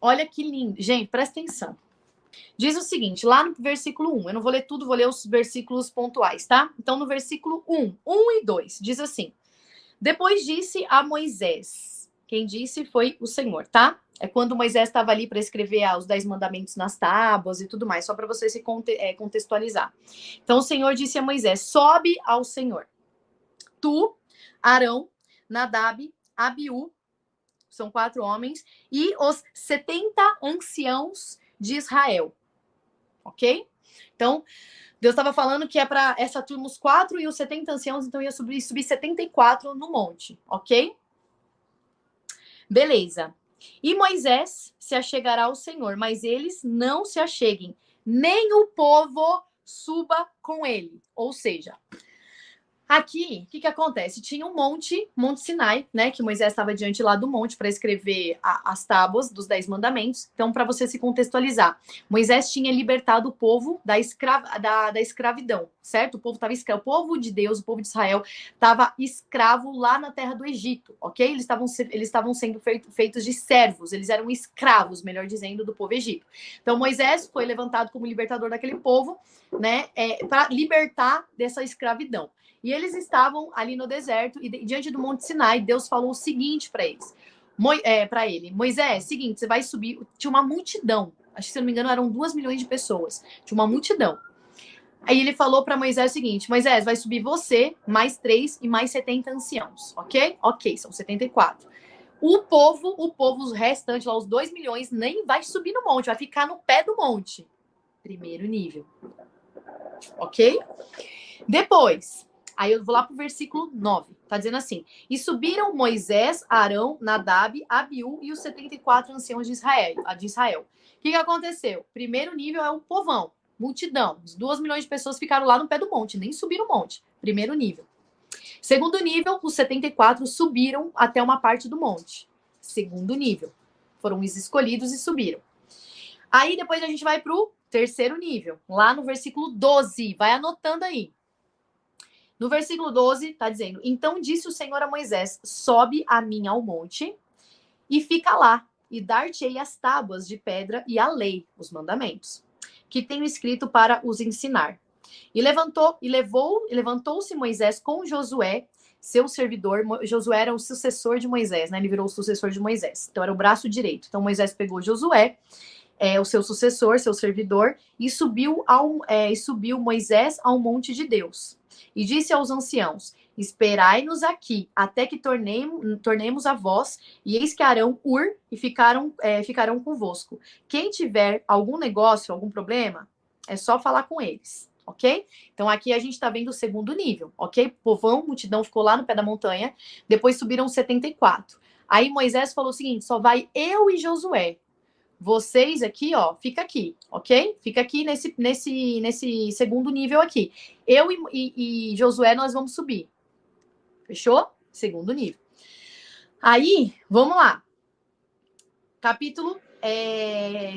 Olha que lindo. Gente, presta atenção. Diz o seguinte, lá no versículo 1, eu não vou ler tudo, vou ler os versículos pontuais, tá? Então no versículo 1 e 2, diz assim: depois disse a Moisés, quem disse foi o Senhor, tá? É quando Moisés estava ali para escrever os 10 mandamentos nas tábuas e tudo mais, só para você se contextualizar. Então o Senhor disse a Moisés, sobe ao Senhor. Tu, Arão, Nadab, Abiú, são 4 homens, e os 70 anciãos de Israel. Ok? Então, Deus estava falando que é para essa turma os 4 e os 70 anciãos, então ia subir 74 no monte. Ok? Beleza. E Moisés se achegará ao Senhor, mas eles não se acheguem, nem o povo suba com ele. Ou seja, Aqui, o que acontece? Tinha um Monte Sinai, né? Que Moisés estava diante lá do monte para escrever as tábuas dos 10 mandamentos. Então, para você se contextualizar, Moisés tinha libertado o povo da escravidão, certo? O povo estava escravo. O povo de Deus, o povo de Israel, estava escravo lá na terra do Egito, ok? Eles estavam sendo feitos de servos, eles eram escravos, melhor dizendo, do povo egito. Então, Moisés foi levantado como libertador daquele povo, né? Para libertar dessa escravidão. E eles estavam ali no deserto e diante do Monte Sinai, Deus falou o seguinte para eles, para ele: Moisés, seguinte, você vai subir. Tinha uma multidão, acho que se eu não me engano eram 2 milhões de pessoas. Tinha uma multidão. Aí ele falou para Moisés o seguinte: Moisés, vai subir você, mais 3 e mais 70 anciãos, ok? Ok, são 74. O povo, os restantes lá, os 2 milhões, nem vai subir no monte, vai ficar no pé do monte. Primeiro nível. Ok? Depois, aí eu vou lá pro versículo 9. Tá dizendo assim: e subiram Moisés, Arão, Nadab, Abiú e os 74 anciãos de Israel. O que aconteceu? Primeiro nível é o povão, multidão. Os 2 milhões de pessoas ficaram lá no pé do monte, nem subiram o monte. Primeiro nível. Segundo nível, os 74 subiram até uma parte do monte. Segundo nível. Foram os escolhidos e subiram. Aí depois a gente vai pro terceiro nível, lá no versículo 12. Vai anotando aí. No versículo 12, está dizendo: então disse o Senhor a Moisés: sobe a mim ao monte e fica lá, e dar-te-ei as tábuas de pedra e a lei, os mandamentos, que tenho escrito para os ensinar. E levantou-se Moisés com Josué, seu servidor. Josué era o sucessor de Moisés, né? Ele virou o sucessor de Moisés. Então era o braço direito. Então Moisés pegou Josué, o seu sucessor, seu servidor, e subiu Moisés ao monte de Deus. E disse aos anciãos: esperai-nos aqui, até que tornemos a vós, e eis que Arão, e ficarão convosco. Quem tiver algum negócio, algum problema, é só falar com eles, ok? Então aqui a gente está vendo o segundo nível, ok? Povão, multidão ficou lá no pé da montanha, depois subiram 74. Aí Moisés falou o seguinte: só vai eu e Josué. Vocês aqui, ó, fica aqui, ok? Fica aqui nesse segundo nível aqui. Eu e Josué, nós vamos subir. Fechou? Segundo nível. Aí, vamos lá.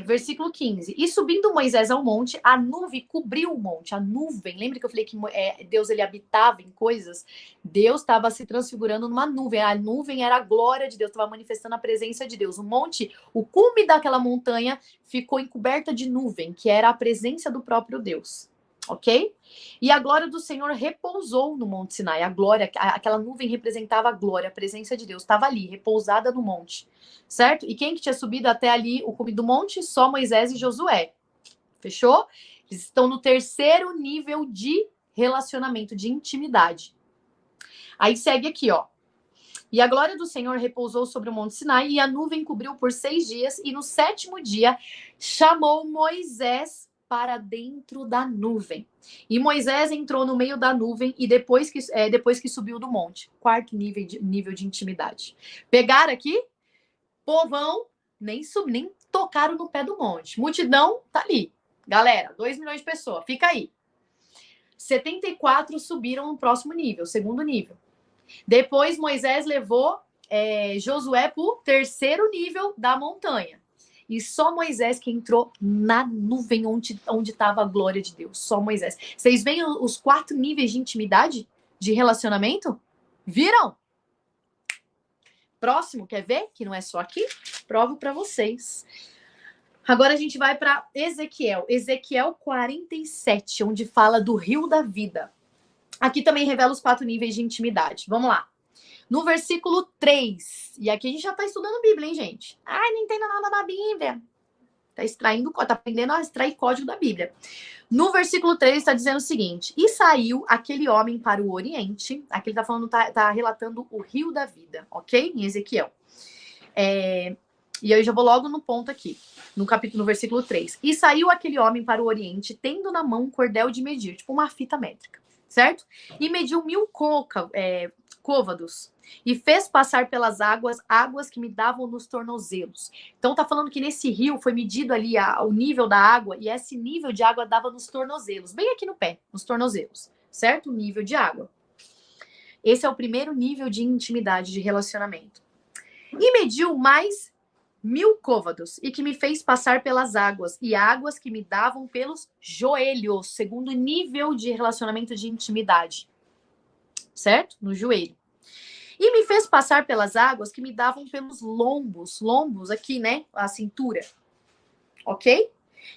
Versículo 15. E subindo Moisés ao monte, a nuvem cobriu o monte. A nuvem, lembra que eu falei que Deus ele habitava em coisas? Deus estava se transfigurando numa nuvem. A nuvem era a glória de Deus, estava manifestando a presença de Deus. O monte, o cume daquela montanha ficou encoberta de nuvem, que era a presença do próprio Deus. Ok? E a glória do Senhor repousou no Monte Sinai. A glória, aquela nuvem representava a glória, a presença de Deus estava ali, repousada no monte. Certo? E quem que tinha subido até ali o cume do monte? Só Moisés e Josué. Fechou? Eles estão no terceiro nível de relacionamento, de intimidade. Aí segue aqui, ó. E a glória do Senhor repousou sobre o Monte Sinai, e a nuvem cobriu por 6 dias, e no 7º dia chamou Moisés para dentro da nuvem. E Moisés entrou no meio da nuvem e depois que subiu do monte. 4º nível de intimidade. Pegaram aqui? Povão, nem tocaram no pé do monte. Multidão, tá ali. Galera, 2 milhões de pessoas, fica aí. 74 subiram no próximo nível, segundo nível. Depois Moisés levou Josué para o terceiro nível da montanha. E só Moisés que entrou na nuvem onde estava a glória de Deus. Só Moisés. Vocês veem os 4 níveis de intimidade, de relacionamento? Viram? Próximo, quer ver? Que não é só aqui. Provo para vocês. Agora a gente vai para Ezequiel. Ezequiel 47, onde fala do rio da vida. Aqui também revela os 4 níveis de intimidade. Vamos lá. No versículo 3. E aqui a gente já está estudando Bíblia, hein, gente? Ai, não entendo nada da Bíblia. Tá aprendendo a extrair código da Bíblia. No versículo 3 está dizendo o seguinte: e saiu aquele homem para o Oriente. Aqui ele tá relatando o rio da vida, ok? Em Ezequiel. E eu já vou logo no ponto aqui, no versículo 3. E saiu aquele homem para o Oriente, tendo na mão um cordel de medir, tipo uma fita métrica, certo? E mediu 1000 côvados. E fez passar pelas águas que me davam nos tornozelos. Então tá falando que nesse rio foi medido ali o nível da água, e esse nível de água dava nos tornozelos, bem aqui no pé, nos tornozelos, certo? O nível de água. Esse é o primeiro nível de intimidade, de relacionamento. E mediu mais 1000 côvados, e que me fez passar pelas águas, e águas que me davam pelos joelhos, segundo nível de relacionamento de intimidade. Certo? No joelho. E me fez passar pelas águas que me davam pelos lombos. Lombos aqui, né? A cintura. Ok?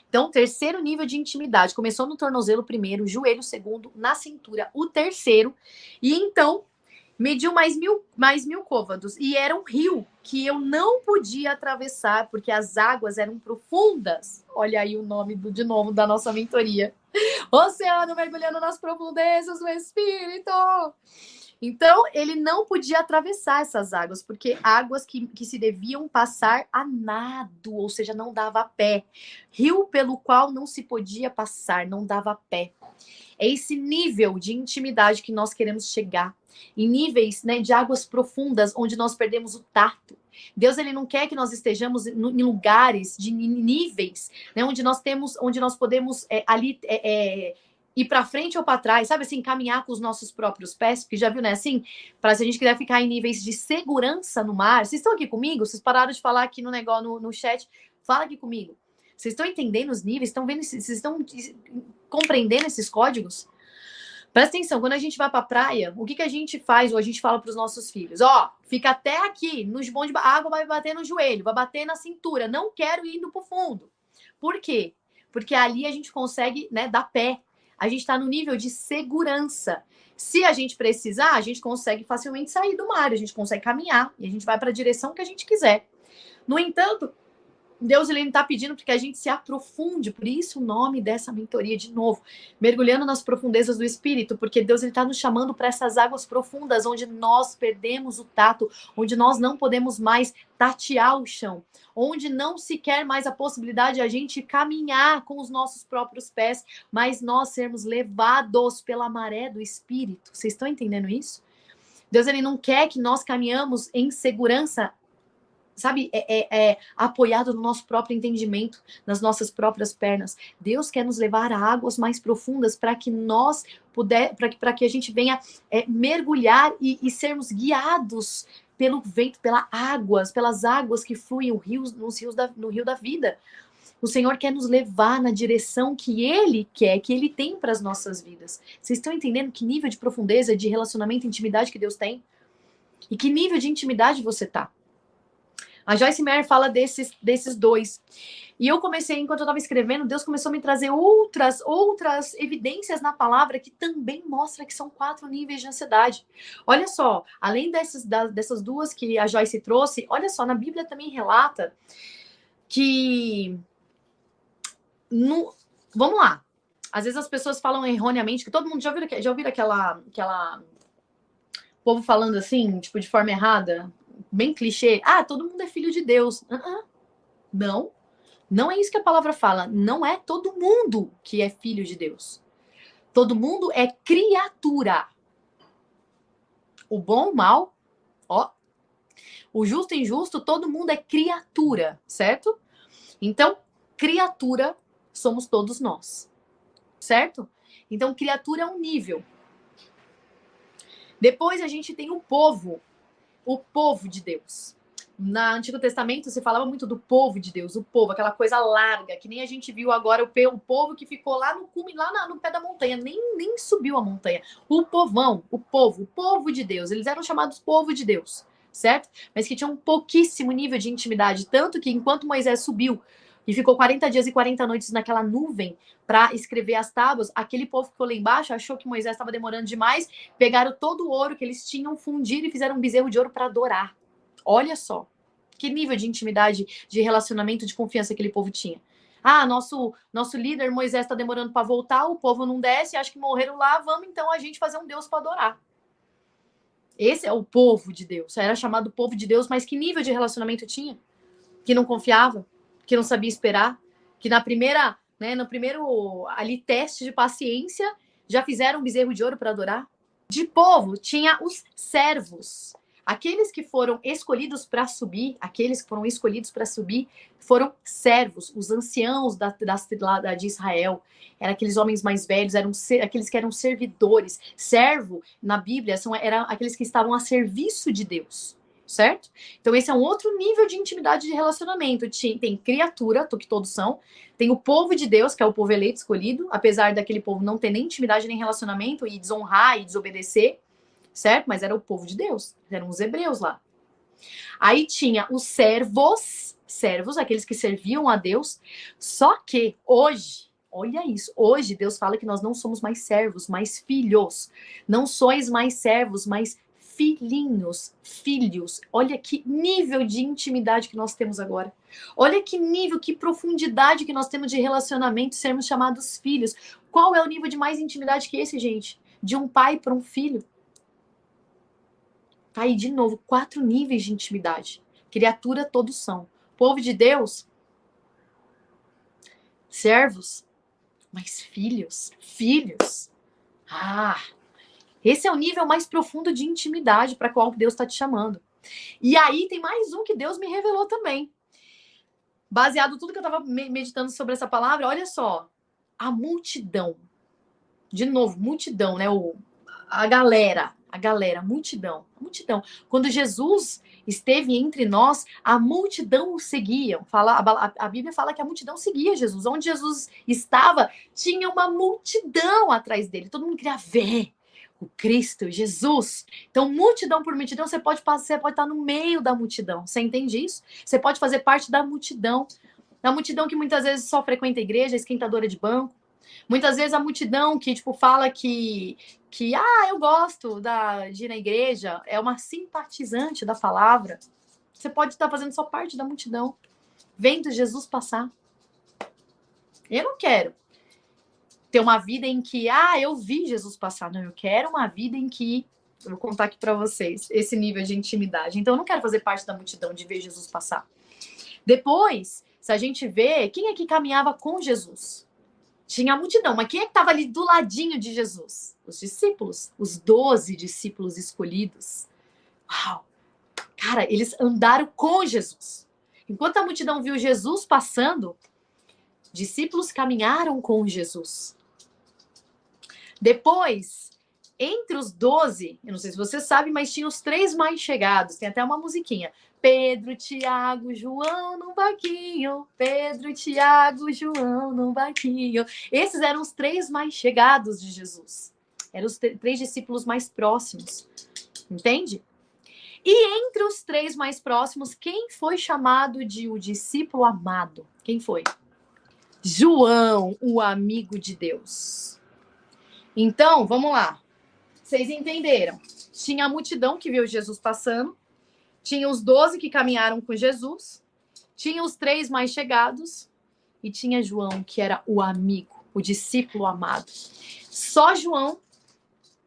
Então, terceiro nível de intimidade. Começou no tornozelo primeiro, joelho segundo, na cintura o terceiro. E então, mediu mais 1000 côvados. E era um rio que eu não podia atravessar, porque as águas eram profundas. Olha aí o nome, de novo, da nossa mentoria. Oceano mergulhando nas profundezas do Espírito. Então, ele não podia atravessar essas águas, porque águas que se deviam passar a nado, ou seja, não dava pé. Rio pelo qual não se podia passar, não dava pé. É esse nível de intimidade que nós queremos chegar. Em níveis, né, de águas profundas, onde nós perdemos o tato. Deus, ele não quer que nós estejamos em lugares, de níveis, né, onde nós podemos ir para frente ou para trás, sabe assim, caminhar com os nossos próprios pés, porque já viu, né, assim, para se a gente quiser ficar em níveis de segurança no mar. Vocês estão aqui comigo? Vocês pararam de falar aqui no negócio, no chat? Fala aqui comigo. Vocês estão entendendo os níveis? Estão vendo? Vocês estão compreendendo esses códigos? Presta atenção, quando a gente vai pra praia, o que a gente faz ou a gente fala pros nossos filhos? Ó, fica até aqui, nos bondes, a água vai bater no joelho, vai bater na cintura, não quero ir indo pro fundo. Por quê? Porque ali a gente consegue, né, dar pé. A gente tá no nível de segurança. Se a gente precisar, a gente consegue facilmente sair do mar, a gente consegue caminhar e a gente vai para a direção que a gente quiser. No entanto, Deus, ele está pedindo para que a gente se aprofunde, por isso o nome dessa mentoria, de novo, mergulhando nas profundezas do Espírito, porque Deus está nos chamando para essas águas profundas, onde nós perdemos o tato, onde nós não podemos mais tatear o chão, onde não se quer mais a possibilidade de a gente caminhar com os nossos próprios pés, mas nós sermos levados pela maré do Espírito. Vocês estão entendendo isso? Deus, ele não quer que nós caminhamos em segurança, sabe, apoiado no nosso próprio entendimento, nas nossas próprias pernas. Deus quer nos levar a águas mais profundas para que nós para que a gente venha mergulhar e sermos guiados pelo vento, pelas águas que fluem no rio da vida. O Senhor quer nos levar na direção que Ele quer, que Ele tem para as nossas vidas. Vocês estão entendendo que nível de profundeza, de relacionamento, intimidade que Deus tem? E que nível de intimidade você tá? A Joyce Meyer fala desses dois. E eu comecei, enquanto eu estava escrevendo, Deus começou a me trazer outras evidências na palavra que também mostra que são 4 níveis de ansiedade. Olha só, além dessas duas que a Joyce trouxe, olha só, na Bíblia também relata que... Vamos lá. Às vezes as pessoas falam erroneamente, que todo mundo já ouviu aquela povo falando assim, tipo, de forma errada, bem clichê. Ah, todo mundo é filho de Deus. Não é isso que a palavra fala. Não é todo mundo que é filho de Deus. Todo mundo é criatura. O bom, o mal, ó. O justo e injusto, todo mundo é criatura, certo? Então, criatura somos todos nós, certo? Então, criatura é um nível. Depois a gente tem o povo de Deus. No Antigo Testamento se falava muito do povo de Deus, o povo, aquela coisa larga, que nem a gente viu agora o povo que ficou lá no cume, no pé da montanha, nem subiu a montanha. O povão, o povo de Deus, eles eram chamados povo de Deus, certo? Mas que tinham um pouquíssimo nível de intimidade, tanto que enquanto Moisés subiu e ficou 40 dias e 40 noites naquela nuvem para escrever as tábuas, aquele povo que ficou lá embaixo achou que Moisés estava demorando demais, pegaram todo o ouro que eles tinham, fundiram e fizeram um bezerro de ouro para adorar. Olha só, que nível de intimidade, de relacionamento, de confiança aquele povo tinha. Ah, nosso líder Moisés está demorando para voltar, o povo não desce, acho que morreram lá, vamos então a gente fazer um Deus para adorar. Esse é o povo de Deus, era chamado povo de Deus, mas que nível de relacionamento tinha? Que não confiava? Que não sabia esperar, que no primeiro ali teste de paciência já fizeram um bezerro de ouro para adorar. De povo tinha os servos. Aqueles que foram escolhidos para subir, foram servos, os anciãos de Israel. Eram aqueles homens mais velhos, aqueles que eram servidores. Servo, na Bíblia, eram aqueles que estavam a serviço de Deus, certo? Então esse é um outro nível de intimidade de relacionamento. Tem criatura, que todos são. Tem o povo de Deus, que é o povo eleito, escolhido. Apesar daquele povo não ter nem intimidade, nem relacionamento, e desonrar e desobedecer, certo? Mas era o povo de Deus, eram os hebreus lá. Aí tinha os servos, aqueles que serviam a Deus. Só que hoje, olha isso, hoje Deus fala que nós não somos mais servos, mas filhos. Não sois mais servos, mas filhos. Olha que nível de intimidade que nós temos agora. Olha que nível, que profundidade que nós temos de relacionamento, sermos chamados filhos. Qual é o nível de mais intimidade que esse, gente? De um pai para um filho. Tá aí de novo, 4 níveis de intimidade. Criatura todos são. Povo de Deus, servos, mas filhos. Esse é o nível mais profundo de intimidade para qual Deus está te chamando. E aí tem mais um que Deus me revelou também. Baseado em tudo que eu estava meditando sobre essa palavra, olha só. A multidão. De novo, multidão, né? A galera, multidão. Quando Jesus esteve entre nós, a multidão o seguia. A Bíblia fala que a multidão seguia Jesus. Onde Jesus estava, tinha uma multidão atrás dele. Todo mundo queria ver o Cristo, Jesus. Então, multidão por multidão, você pode estar no meio da multidão. Você entende isso? Você pode fazer parte da multidão. Da multidão que muitas vezes só frequenta a igreja, esquentadora de banco. Muitas vezes a multidão que, fala que eu gosto de ir na igreja, é uma simpatizante da palavra. Você pode estar fazendo só parte da multidão, vendo Jesus passar. Eu não quero ter uma vida em que, eu vi Jesus passar. Não, eu quero uma vida em que, eu vou contar aqui para vocês, esse nível de intimidade. Então, eu não quero fazer parte da multidão de ver Jesus passar. Depois, se a gente vê, quem é que caminhava com Jesus? Tinha a multidão, mas quem é que estava ali do ladinho de Jesus? Os discípulos, os 12 discípulos escolhidos. Uau! Cara, eles andaram com Jesus. Enquanto a multidão viu Jesus passando, discípulos caminharam com Jesus. Depois, entre os 12, eu não sei se você sabe, mas tinha os 3 mais chegados. Tem até uma musiquinha. Pedro, Tiago, João no barquinho. Pedro, Tiago, João no barquinho. Esses eram os 3 mais chegados de Jesus. Eram os 3 discípulos mais próximos. Entende? E entre os 3 mais próximos, quem foi chamado de o discípulo amado? Quem foi? João, o amigo de Deus. Então, vamos lá. Vocês entenderam? Tinha a multidão que viu Jesus passando. Tinha os 12 que caminharam com Jesus, tinha os 3 mais chegados e tinha João, que era o amigo, o discípulo amado. Só João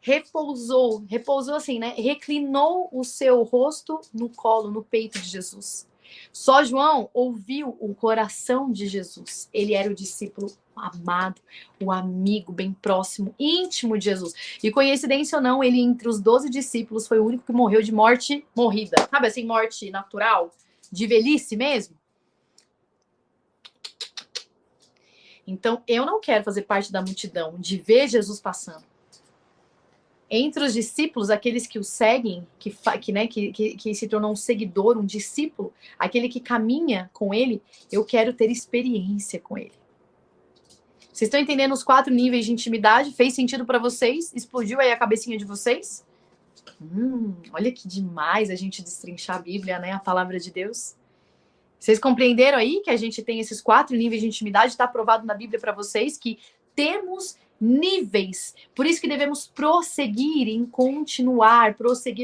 repousou assim, né? Reclinou o seu rosto no colo, no peito de Jesus. Só João ouviu o coração de Jesus. Ele era o discípulo amado, o amigo bem próximo, íntimo de Jesus. E coincidência ou não, ele entre os 12 discípulos foi o único que morreu de morte morrida. Sabe assim, morte natural? De velhice mesmo? Então, eu não quero fazer parte da multidão, de ver Jesus passando. Entre os discípulos, aqueles que o seguem, que se tornou um seguidor, um discípulo, aquele que caminha com ele, eu quero ter experiência com ele. Vocês estão entendendo os 4 níveis de intimidade? Fez sentido para vocês? Explodiu aí a cabecinha de vocês? Olha que demais a gente destrinchar a Bíblia, né? A palavra de Deus. Vocês compreenderam aí que a gente tem esses 4 níveis de intimidade? Está aprovado na Bíblia para vocês que temos níveis. Por isso que devemos prosseguir em continuar,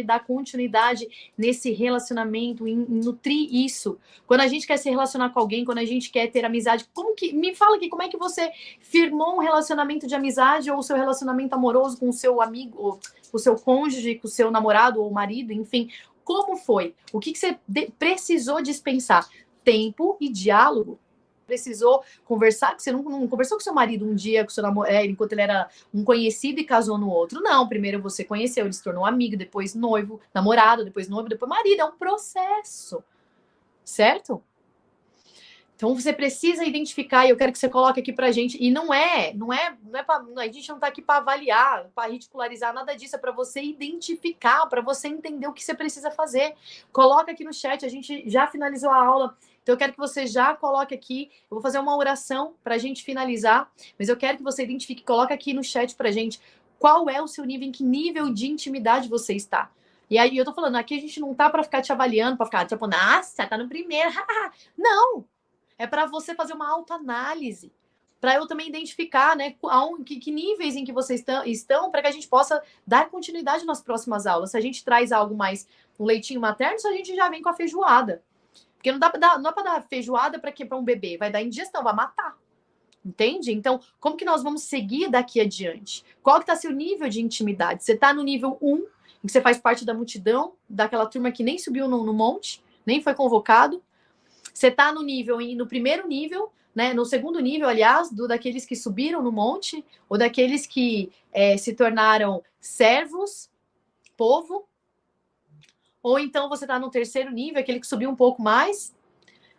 dar continuidade nesse relacionamento, em nutrir isso. Quando a gente quer se relacionar com alguém, quando a gente quer ter amizade, me fala aqui, como é que você firmou um relacionamento de amizade ou o seu relacionamento amoroso com o seu amigo, ou com o seu cônjuge, com o seu namorado ou marido, enfim, como foi? O que você precisou dispensar? Tempo e diálogo. precisou conversar, que você não conversou com seu marido um dia, com seu namorado, enquanto ele era um conhecido e casou no outro. Não, primeiro você conheceu, ele se tornou amigo, depois noivo, namorado, depois noivo, depois marido. É um processo, certo? Então você precisa identificar, e eu quero que você coloque aqui pra gente, e a gente não tá aqui para avaliar, para ridicularizar, nada disso, é para você identificar, para você entender o que você precisa fazer. Coloca aqui no chat, a gente já finalizou a aula, então eu quero que você já coloque aqui, eu vou fazer uma oração pra gente finalizar, mas eu quero que você identifique, coloca aqui no chat pra gente, qual é o seu nível, em que nível de intimidade você está. E aí eu tô falando, aqui a gente não tá para ficar te avaliando, para ficar tipo, nossa, tá no primeiro, não! É para você fazer uma autoanálise, para eu também identificar, né, que níveis em que vocês estão, para que a gente possa dar continuidade nas próximas aulas. Se a gente traz algo mais, um leitinho materno, se a gente já vem com a feijoada. Porque não dá para dar feijoada para um bebê, vai dar indigestão, vai matar. Entende? Então, como que nós vamos seguir daqui adiante? Qual que está seu nível de intimidade? Você está no nível 1, em que você faz parte da multidão, daquela turma que nem subiu no monte, nem foi convocado. Você está no primeiro nível, né? No segundo nível, aliás, daqueles que subiram no monte, ou daqueles que se tornaram servos, povo. Ou então você está no terceiro nível, aquele que subiu um pouco mais,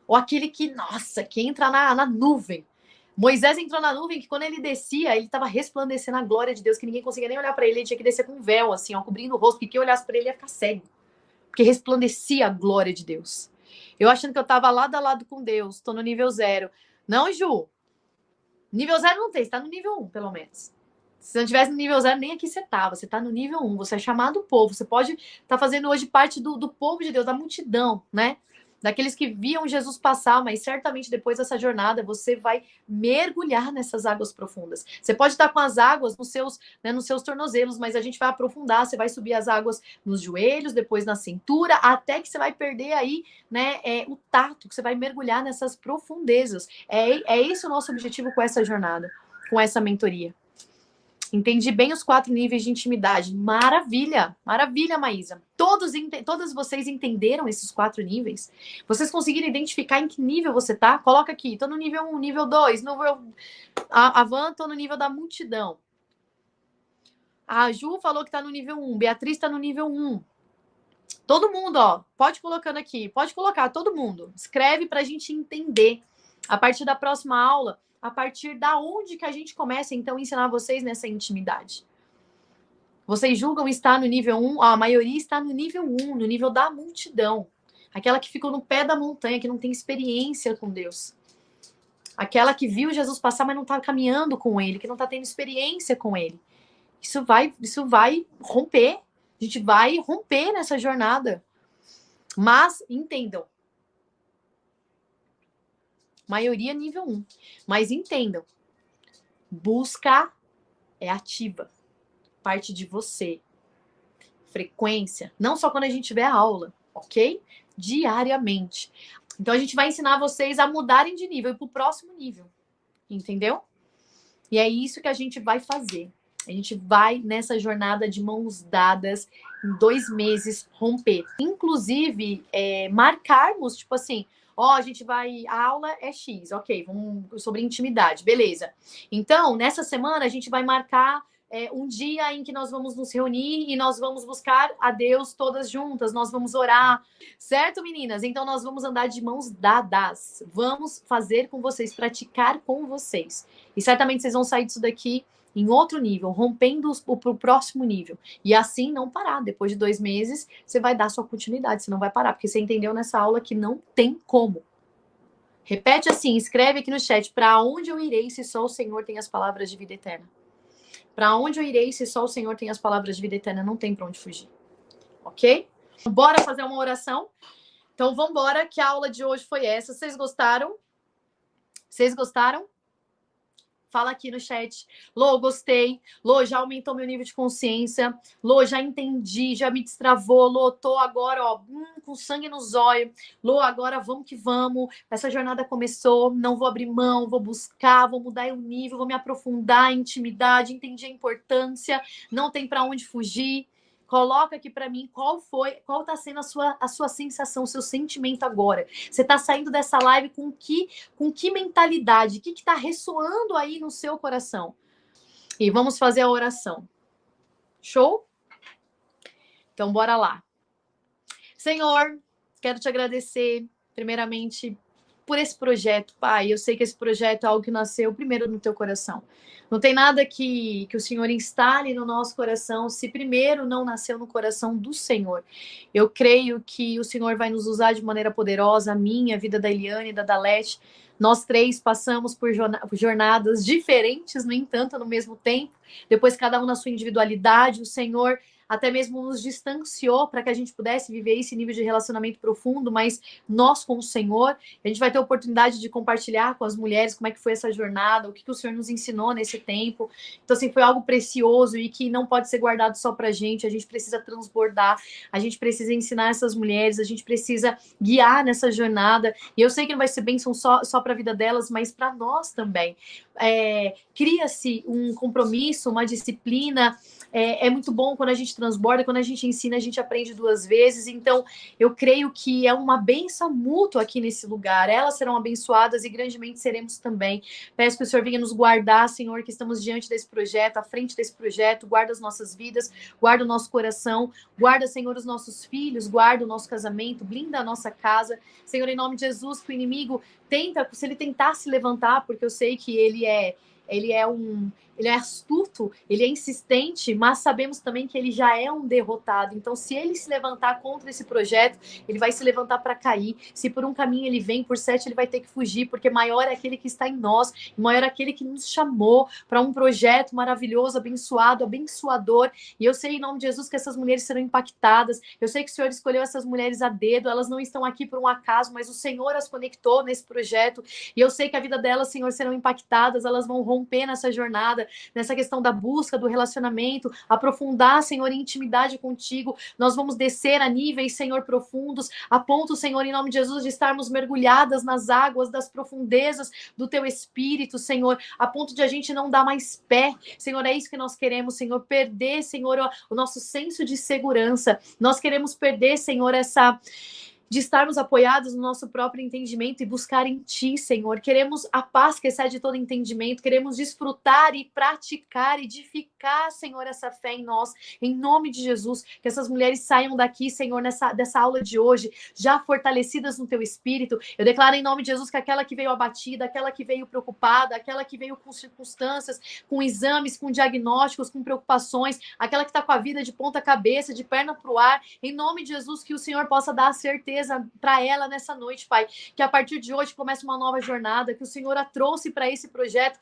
ou aquele que, nossa, que entra na nuvem. Moisés entrou na nuvem que quando ele descia, ele estava resplandecendo a glória de Deus, que ninguém conseguia nem olhar para ele, ele tinha que descer com um véu, assim, ó, cobrindo o rosto, que quem olhasse para ele ia ficar cego, porque resplandecia a glória de Deus. Eu achando que eu tava lado a lado com Deus, tô no nível 0. Não, Ju. Nível 0 não tem, você tá no nível 1, pelo menos. Se não tivesse no nível 0, nem aqui você tava. Você tá no nível 1, você é chamado povo. Você pode estar fazendo hoje parte do povo de Deus, da multidão, né? Daqueles que viam Jesus passar, mas certamente depois dessa jornada você vai mergulhar nessas águas profundas. Você pode estar com as águas nos seus tornozelos, mas a gente vai aprofundar, você vai subir as águas nos joelhos, depois na cintura, até que você vai perder aí, né, o tato, que você vai mergulhar nessas profundezas. É esse o nosso objetivo com essa jornada, com essa mentoria. Entendi bem os 4 níveis de intimidade. Maravilha! Maravilha, Maísa. Todas vocês entenderam esses 4 níveis? Vocês conseguiram identificar em que nível você tá? Coloca aqui. Tô no nível 1, nível 2. A Van, tô no nível da multidão. A Ju falou que tá no nível 1. Beatriz tá no nível 1. Todo mundo, ó. Pode colocando aqui. Pode colocar, todo mundo. Escreve pra gente entender. A partir da próxima aula, a partir da onde que a gente começa, então, a ensinar vocês nessa intimidade. Vocês julgam estar no nível 1, a maioria está no nível 1, no nível da multidão. Aquela que ficou no pé da montanha, que não tem experiência com Deus. Aquela que viu Jesus passar, mas não está caminhando com Ele, que não está tendo experiência com Ele. Isso vai romper. A gente vai romper nessa jornada. Mas, entendam, maioria nível 1. Mas entendam, busca é ativa. Parte de você. Frequência. Não só quando a gente tiver aula, ok? Diariamente. Então a gente vai ensinar vocês a mudarem de nível e para o próximo nível. Entendeu? E é isso que a gente vai fazer. A gente vai nessa jornada de mãos dadas, em 2 meses, romper. Inclusive, marcarmos, tipo assim, ó, a gente vai, a aula é X, ok, vamos sobre intimidade, beleza. Então, nessa semana, a gente vai marcar um dia em que nós vamos nos reunir e nós vamos buscar a Deus todas juntas, nós vamos orar, certo, meninas? Então, nós vamos andar de mãos dadas, vamos fazer com vocês, praticar com vocês. E certamente vocês vão sair disso daqui em outro nível, rompendo para o próximo nível. E assim não parar. Depois de 2 meses, você vai dar sua continuidade, você não vai parar, porque você entendeu nessa aula que não tem como. Repete assim, escreve aqui no chat, para onde eu irei se só o Senhor tem as palavras de vida eterna? Para onde eu irei se só o Senhor tem as palavras de vida eterna? Não tem para onde fugir. Ok? Bora fazer uma oração? Então, vamos embora, que a aula de hoje foi essa. Vocês gostaram? Vocês gostaram? Fala aqui no chat. Lô, gostei. Lô, já aumentou meu nível de consciência. Lô, já entendi, já me destravou. Lô, tô agora, ó, com sangue nos olhos. Lô, agora vamos que vamos. Essa jornada começou, não vou abrir mão, vou buscar, vou mudar o nível, vou me aprofundar em intimidade, entendi a importância, não tem para onde fugir. Coloca aqui para mim qual está sendo a sua sensação, o seu sentimento agora. Você está saindo dessa live com que mentalidade? O que está ressoando aí no seu coração? E vamos fazer a oração. Show? Então, bora lá. Senhor, quero te agradecer, primeiramente, por esse projeto, Pai. Eu sei que esse projeto é algo que nasceu primeiro no teu coração. Não tem nada que o Senhor instale no nosso coração se primeiro não nasceu no coração do Senhor. Eu creio que o Senhor vai nos usar de maneira poderosa, a minha, a vida da Eliane, da Dalete. Nós três passamos por jornadas diferentes, no entanto, no mesmo tempo. Depois, cada um na sua individualidade, o Senhor até mesmo nos distanciou para que a gente pudesse viver esse nível de relacionamento profundo, mas nós com o Senhor, a gente vai ter a oportunidade de compartilhar com as mulheres como é que foi essa jornada, o que o Senhor nos ensinou nesse tempo. Então, assim, foi algo precioso e que não pode ser guardado só para a gente precisa transbordar, a gente precisa ensinar essas mulheres, a gente precisa guiar nessa jornada. E eu sei que não vai ser bênção só para a vida delas, mas para nós também. Cria-se um compromisso, uma disciplina. É muito bom quando a gente transborda, quando a gente ensina, a gente aprende duas vezes. Então, eu creio que é uma bênção mútua aqui nesse lugar. Elas serão abençoadas e grandemente seremos também. Peço que o Senhor venha nos guardar, Senhor, que estamos diante desse projeto, à frente desse projeto. Guarda as nossas vidas, guarda o nosso coração, guarda, Senhor, os nossos filhos, guarda o nosso casamento, blinda a nossa casa. Senhor, em nome de Jesus, que o inimigo se ele tentar se levantar, porque eu sei que ele é astuto, ele é insistente, mas sabemos também que ele já é um derrotado. Então, se ele se levantar contra esse projeto, ele vai se levantar para cair. Se por um caminho ele vem, por 7 ele vai ter que fugir, porque maior é aquele que está em nós, maior é aquele que nos chamou para um projeto maravilhoso, abençoado, abençoador. E eu sei, em nome de Jesus, que essas mulheres serão impactadas. Eu sei que o Senhor escolheu essas mulheres a dedo, elas não estão aqui por um acaso, mas o Senhor as conectou nesse projeto. E eu sei que a vida delas, Senhor, serão impactadas, elas vão romper nessa jornada, nessa questão da busca, do relacionamento, aprofundar, Senhor, em intimidade contigo. Nós vamos descer a níveis, Senhor, profundos, a ponto, Senhor, em nome de Jesus, de estarmos mergulhadas nas águas das profundezas do teu Espírito, Senhor, a ponto de a gente não dar mais pé. Senhor, é isso que nós queremos, Senhor, perder, Senhor, o nosso senso de segurança. Nós queremos perder, Senhor, de estarmos apoiados no nosso próprio entendimento e buscar em Ti, Senhor. Queremos a paz que excede todo entendimento, queremos desfrutar e praticar, edificar, Senhor, essa fé em nós, em nome de Jesus, que essas mulheres saiam daqui, Senhor, dessa aula de hoje, já fortalecidas no Teu Espírito. Eu declaro em nome de Jesus que aquela que veio abatida, aquela que veio preocupada, aquela que veio com circunstâncias, com exames, com diagnósticos, com preocupações, aquela que está com a vida de ponta cabeça, de perna para o ar, em nome de Jesus, que o Senhor possa dar a certeza para ela nessa noite, Pai, que a partir de hoje comece uma nova jornada, que o Senhor a trouxe para esse projeto,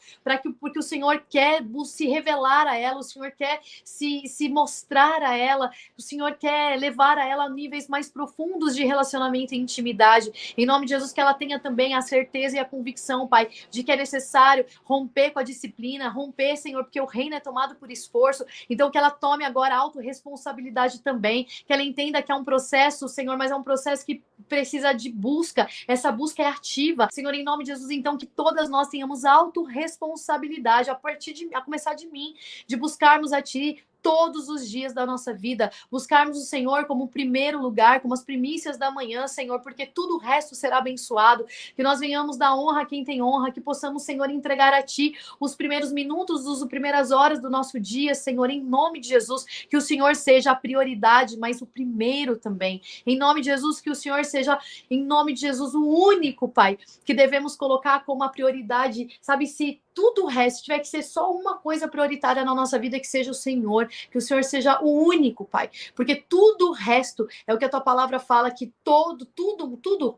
porque o Senhor quer se revelar a ela, o Senhor quer se mostrar a ela, o Senhor quer levar a ela a níveis mais profundos de relacionamento e intimidade. Em nome de Jesus, que ela tenha também a certeza e a convicção, Pai, de que é necessário romper com a disciplina, romper, Senhor, porque o reino é tomado por esforço. Então, que ela tome agora a autorresponsabilidade também, que ela entenda que é um processo, Senhor, mas é um processo que precisa de busca. Essa busca é ativa. Senhor, em nome de Jesus, então, que todas nós tenhamos autorresponsabilidade a começar de mim, de buscarmos a Ti todos os dias da nossa vida, buscarmos o Senhor como o primeiro lugar, como as primícias da manhã, Senhor, porque tudo o resto será abençoado, que nós venhamos dar honra a quem tem honra, que possamos, Senhor, entregar a Ti os primeiros minutos, as primeiras horas do nosso dia, Senhor, em nome de Jesus, que o Senhor seja a prioridade, mas o primeiro também, em nome de Jesus, que o Senhor seja, em nome de Jesus, o único, Pai, que devemos colocar como a prioridade, sabe, se tudo o resto tiver que ser só uma coisa prioritária na nossa vida, que seja o Senhor, que o Senhor seja o único, Pai, porque tudo o resto é o que a Tua palavra fala, que tudo,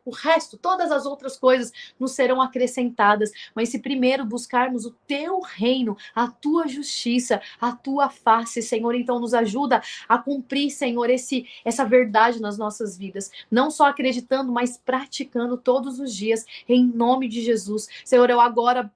o resto, todas as outras coisas nos serão acrescentadas, mas se primeiro buscarmos o Teu reino, a Tua justiça, a Tua face, Senhor, então nos ajuda a cumprir, Senhor, essa verdade nas nossas vidas, não só acreditando, mas praticando todos os dias, em nome de Jesus. Senhor, eu agora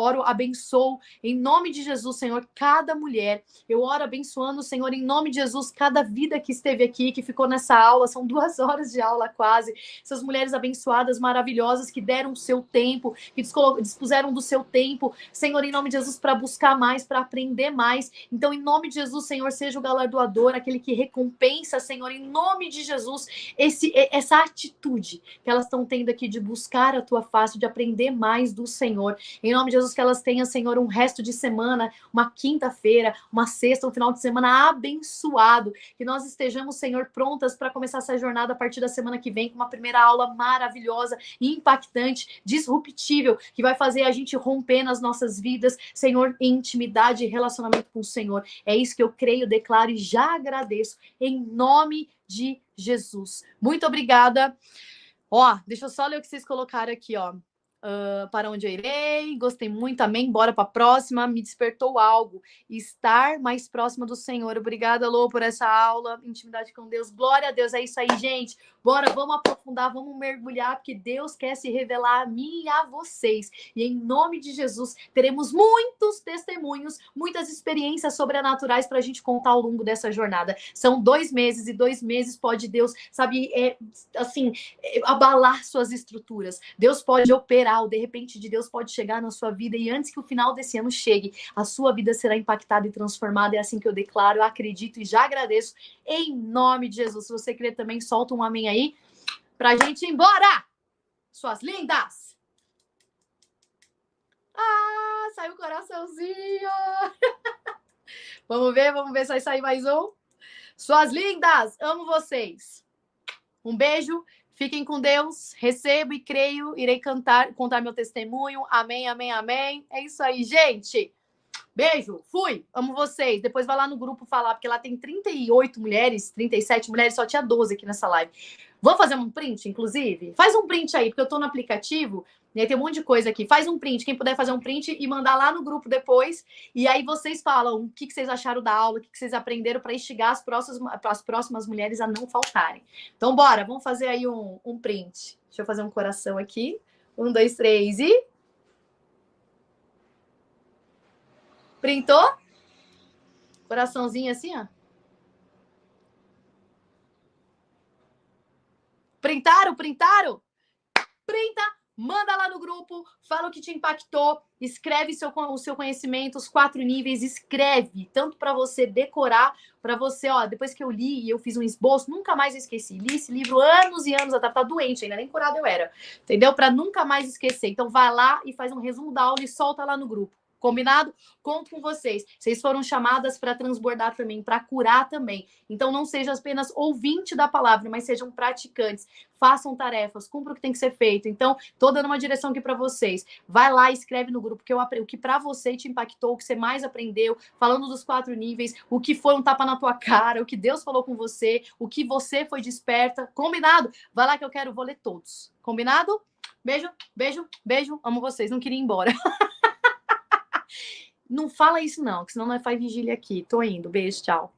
oro, abençoo em nome de Jesus, Senhor, cada mulher. Eu oro abençoando, Senhor, em nome de Jesus, cada vida que esteve aqui, que ficou nessa aula. São 2 horas de aula quase. Essas mulheres abençoadas, maravilhosas, que deram o seu tempo, que dispuseram do seu tempo, Senhor, em nome de Jesus, para buscar mais, para aprender mais. Então, em nome de Jesus, Senhor, seja o galardoador, aquele que recompensa, Senhor, em nome de Jesus, essa atitude que elas estão tendo aqui de buscar a tua face, de aprender mais do Senhor. Em nome de Jesus, que elas tenham, Senhor, um resto de semana, uma quinta-feira, uma sexta, um final de semana abençoado. Que nós estejamos, Senhor, prontas para começar essa jornada a partir da semana que vem, com uma primeira aula maravilhosa, impactante, disruptível, que vai fazer a gente romper nas nossas vidas, Senhor, em intimidade e relacionamento com o Senhor. É isso que eu creio, declaro e já agradeço, em nome de Jesus. Muito obrigada. Ó, deixa eu só ler o que vocês colocaram aqui, ó. Para onde eu irei? Gostei muito, amém. Bora para a próxima. Me despertou algo. Estar mais próxima do Senhor. Obrigada, Lô, por essa aula. Intimidade com Deus. Glória a Deus. É isso aí, gente. Bora, vamos aprofundar, vamos mergulhar, porque Deus quer se revelar a mim e a vocês. E em nome de Jesus, teremos muitos testemunhos, muitas experiências sobrenaturais para a gente contar ao longo dessa jornada. São 2 meses, e 2 meses pode Deus, sabe, abalar suas estruturas. Deus pode operar, o de repente de Deus pode chegar na sua vida, e antes que o final desse ano chegue, a sua vida será impactada e transformada. É assim que eu declaro, eu acredito e já agradeço em nome de Jesus. Se você crer também, solta um amém aí pra gente ir embora, suas lindas. Saiu o coraçãozinho. Vamos ver se vai sair mais um. Suas lindas, amo vocês. Um beijo. Fiquem com Deus, recebo e creio, irei contar meu testemunho. Amém, amém, amém. É isso aí, gente. Beijo, fui, amo vocês. Depois vai lá no grupo falar, porque lá tem 38 mulheres, 37 mulheres, só tinha 12 aqui nessa live. Vamos fazer um print, inclusive? Faz um print aí, porque eu tô no aplicativo, né, tem um monte de coisa aqui. Faz um print, quem puder fazer um print e mandar lá no grupo depois. E aí vocês falam o que vocês acharam da aula, o que vocês aprenderam para instigar as próximas mulheres a não faltarem. Então, bora, vamos fazer aí um print. Deixa eu fazer um coração aqui. 1, 2, 3 e... Printou? Coraçãozinho assim, ó. Printaram? Printa, manda lá no grupo, fala o que te impactou, escreve o seu conhecimento, os 4 níveis, escreve, tanto para você decorar, para você, ó, depois que eu li e eu fiz um esboço, nunca mais esqueci. Li esse livro anos e anos, eu tava doente ainda, nem curada eu era, entendeu? Para nunca mais esquecer. Então vai lá e faz um resumo da aula e solta lá no grupo. Combinado? Conto com vocês. Vocês foram chamadas para transbordar também, para curar também. Então não sejam apenas ouvinte da palavra, mas sejam praticantes. Façam tarefas, cumpram o que tem que ser feito. Então, tô dando uma direção aqui para vocês. Vai lá e escreve no grupo o que para você te impactou, o que você mais aprendeu, falando dos 4 níveis, o que foi um tapa na tua cara, o que Deus falou com você, o que você foi desperta. Combinado? Vai lá que eu vou ler todos. Combinado? Beijo, beijo, beijo. Amo vocês. Não queria ir embora. Não fala isso não, que senão nós faz vigília aqui. Tô indo. Beijo, tchau.